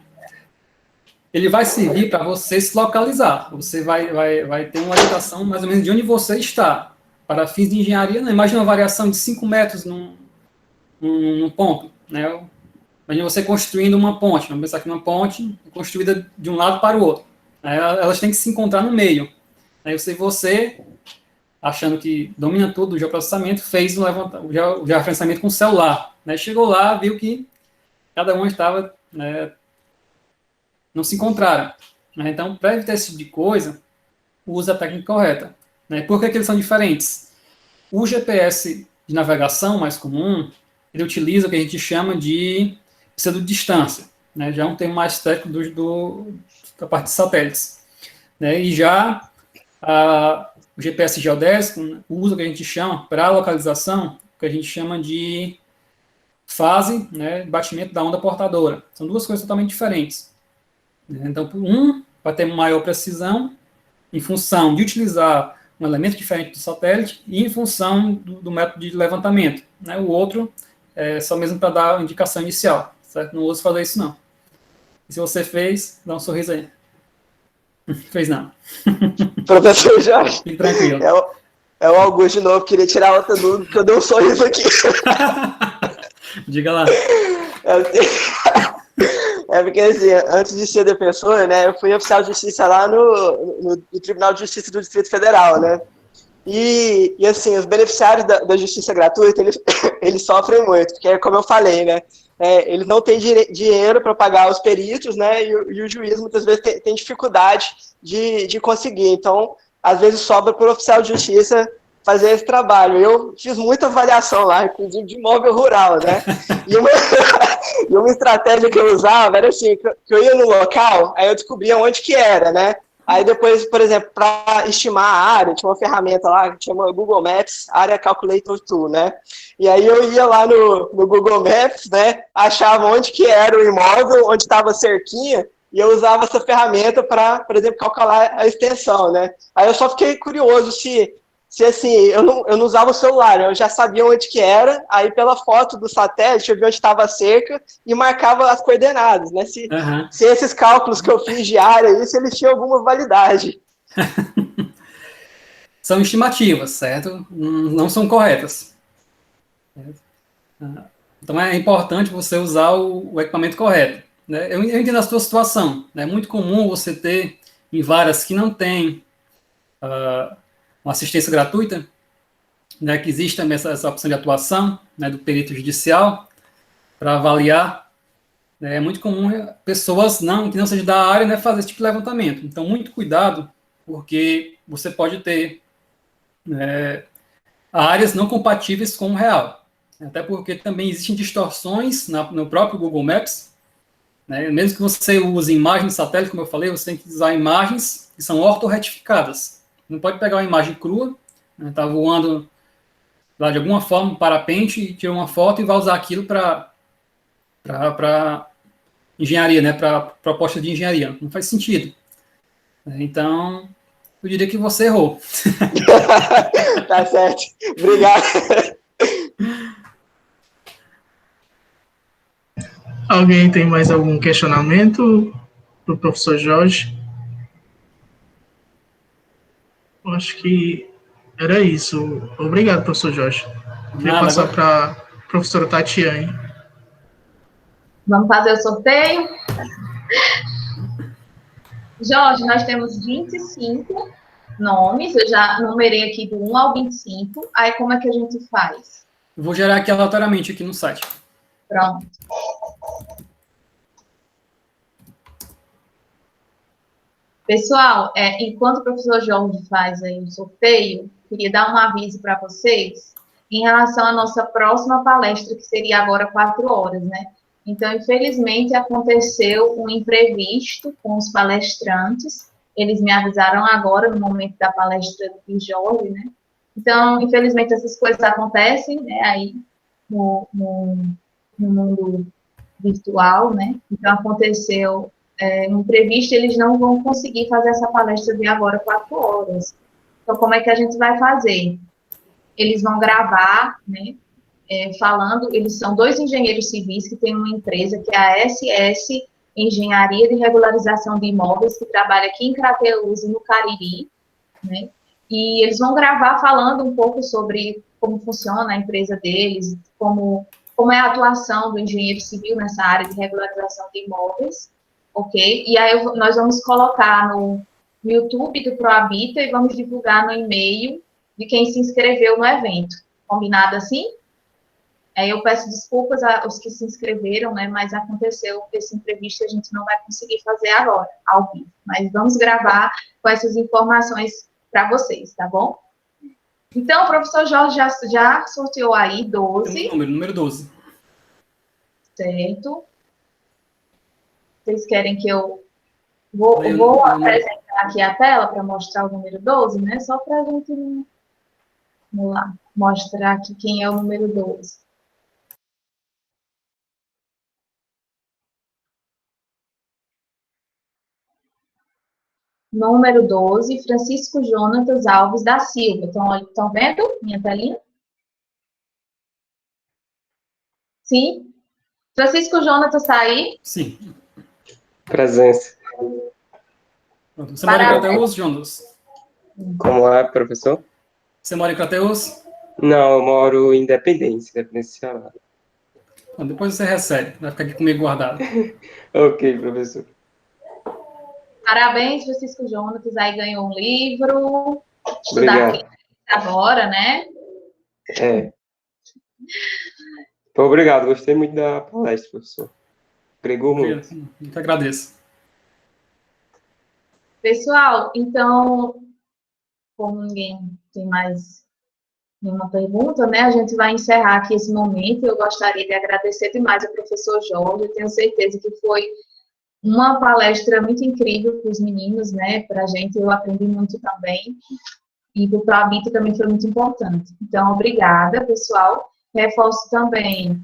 Ele vai servir para você se localizar. Você vai ter uma orientação mais ou menos de onde você está. Para fins de engenharia, não. Imagina uma variação de 5 metros num ponto, né? Imagina você construindo uma ponte. Vamos pensar que uma ponte é construída de um lado para o outro. Elas têm que se encontrar no meio. Aí você achando que domina tudo o geoprocessamento, fez o georreferenciamento com o celular. Né? Chegou lá, viu que cada um estava... Né, não se encontraram. Né? Então, para evitar esse tipo de coisa, usa a técnica correta. Né? Por que eles são diferentes? O GPS de navegação mais comum, ele utiliza o que a gente chama de pseudodistância. Né? Já é um termo mais técnico da parte de satélites. Né? E já o GPS geodésico usa o que a gente chama, para localização, o que a gente chama de fase, né, batimento da onda portadora. São duas coisas totalmente diferentes. Então, vai ter maior precisão em função de utilizar um elemento diferente do satélite e em função do método de levantamento. Né? O outro é só mesmo para dar a indicação inicial. Certo? Não uso fazer isso, não. E se você fez, dá um sorriso aí. Fez não. Professor Jorge, Fique tranquilo. é o Augusto de novo, queria tirar outra dúvida, porque eu dei um sorriso aqui. Diga lá. Porque, assim, antes de ser defensor, né, eu fui oficial de justiça lá no Tribunal de Justiça do Distrito Federal, né? E assim, os beneficiários da justiça gratuita, eles sofrem muito, porque, como eu falei, né, eles não têm dinheiro para pagar os peritos, né, e o juiz muitas vezes tem dificuldade de conseguir. Então, às vezes sobra para o oficial de justiça fazer esse trabalho. Eu fiz muita avaliação lá, inclusive de imóvel rural, né? E uma estratégia que eu usava era assim, que eu ia no local, aí eu descobria onde que era, né? Aí depois, por exemplo, para estimar a área, tinha uma ferramenta lá que chama Google Maps Area Calculator Tool, né? E aí eu ia lá no Google Maps, né? Achava onde que era o imóvel, onde estava a cerquinha, e eu usava essa ferramenta para, por exemplo, calcular a extensão, né? Aí eu só fiquei curioso se assim, eu não usava o celular, eu já sabia onde que era, aí pela foto do satélite eu vi onde estava a cerca e marcava as coordenadas, né? Se esses cálculos que eu fiz de área, se eles tinham alguma validade. São estimativas, certo? Não são corretas. Então é importante você usar o equipamento correto. Né? Eu entendo a sua situação. É muito comum você ter em varas que não tem uma assistência gratuita, né, que existe também essa opção de atuação, né, do perito judicial para avaliar. É muito comum pessoas que não sejam da área, né, fazer esse tipo de levantamento. Então, muito cuidado, porque você pode ter áreas não compatíveis com o real. Até porque também existem distorções no próprio Google Maps. Né, mesmo que você use imagens de satélite, como eu falei, você tem que usar imagens que são ortorretificadas. Não pode pegar uma imagem crua, tá voando lá de alguma forma, um parapente, e tira uma foto e vai usar aquilo para engenharia, né? Para proposta de engenharia. Não faz sentido. Então, eu diria que você errou. Tá certo. Obrigado. Alguém tem mais algum questionamento para o professor Jorge? Eu acho que era isso. Obrigado, professor Jorge. Queria passar para a professora Tatiane. Vamos fazer o sorteio? Jorge, nós temos 25 nomes, eu já numerei aqui do 1 ao 25. Aí como é que a gente faz? Eu vou gerar aqui aleatoriamente aqui no site. Pronto. Pessoal, enquanto o professor Jorge faz aí o sorteio, queria dar um aviso para vocês em relação à nossa próxima palestra, que seria agora 4 horas, né? Então, infelizmente, aconteceu um imprevisto com os palestrantes Eles me avisaram agora, no momento da palestra de Jorge, né? Então, infelizmente, essas coisas acontecem, né, aí no mundo virtual, né? Então, aconteceu um imprevisto, eles não vão conseguir fazer essa palestra de agora 4 horas. Então, como é que a gente vai fazer? Eles vão gravar, né? Falando, eles são 2 engenheiros civis que têm uma empresa que é a SS Engenharia de Regularização de Imóveis, que trabalha aqui em Crateús e no Cariri, né? E eles vão gravar falando um pouco sobre como funciona a empresa deles, como é a atuação do engenheiro civil nessa área de regularização de imóveis, ok? E aí nós vamos colocar no YouTube do Proabita e vamos divulgar no e-mail de quem se inscreveu no evento. Combinado assim? Aí eu peço desculpas aos que se inscreveram, né, mas aconteceu esse imprevisto e a gente não vai conseguir fazer agora, ao vivo. Mas vamos gravar com essas informações para vocês, tá bom? Então, o professor Jorge já sorteou aí 12. Número 12. Certo. Vocês querem que eu vou apresentar aqui a tela para mostrar o número 12, né? Só para a gente, vamos lá, mostrar aqui quem é o número 12. Número 12, Francisco Jonatas Alves da Silva. Estão vendo minha telinha? Sim? Francisco Jonatas está aí? Sim. Presença. Pronto. Você mora em Crateús, Jonas? Como é, professor? Você mora em Crateús? Não, eu moro em Independência Ceará. Bom, depois você recebe, vai ficar aqui comigo guardado. Ok, professor. Parabéns, Francisco Jonatas, aí ganhou um livro. Estudar Obrigado. aqui agora, né? Obrigado, gostei muito da palestra, professor. Agregou muito. Muito agradeço. Pessoal, então, como ninguém tem mais nenhuma pergunta, né, a gente vai encerrar aqui esse momento. Eu gostaria de agradecer demais ao professor Jorge, eu tenho certeza que foi uma palestra muito incrível para os meninos, né, para a gente, eu aprendi muito também, e para o Proabita também foi muito importante. Então, obrigada, pessoal. Reforço também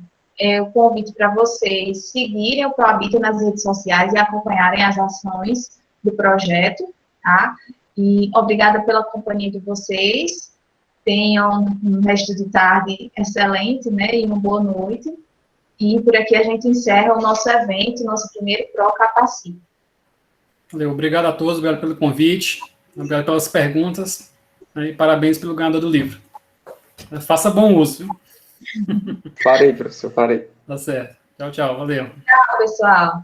o convite para vocês seguirem o Proabita nas redes sociais e acompanharem as ações do projeto, tá? E obrigada pela companhia de vocês. Tenham um resto de tarde excelente, né, e uma boa noite. E por aqui a gente encerra o nosso evento, nosso primeiro Pro Capacita. Valeu, obrigado a todos, obrigado pelo convite, obrigado pelas perguntas, né, e parabéns pelo ganhador do livro. Faça bom uso, viu? Parei, professor, parei. Tá certo. Tchau, tchau, valeu. Tchau, pessoal.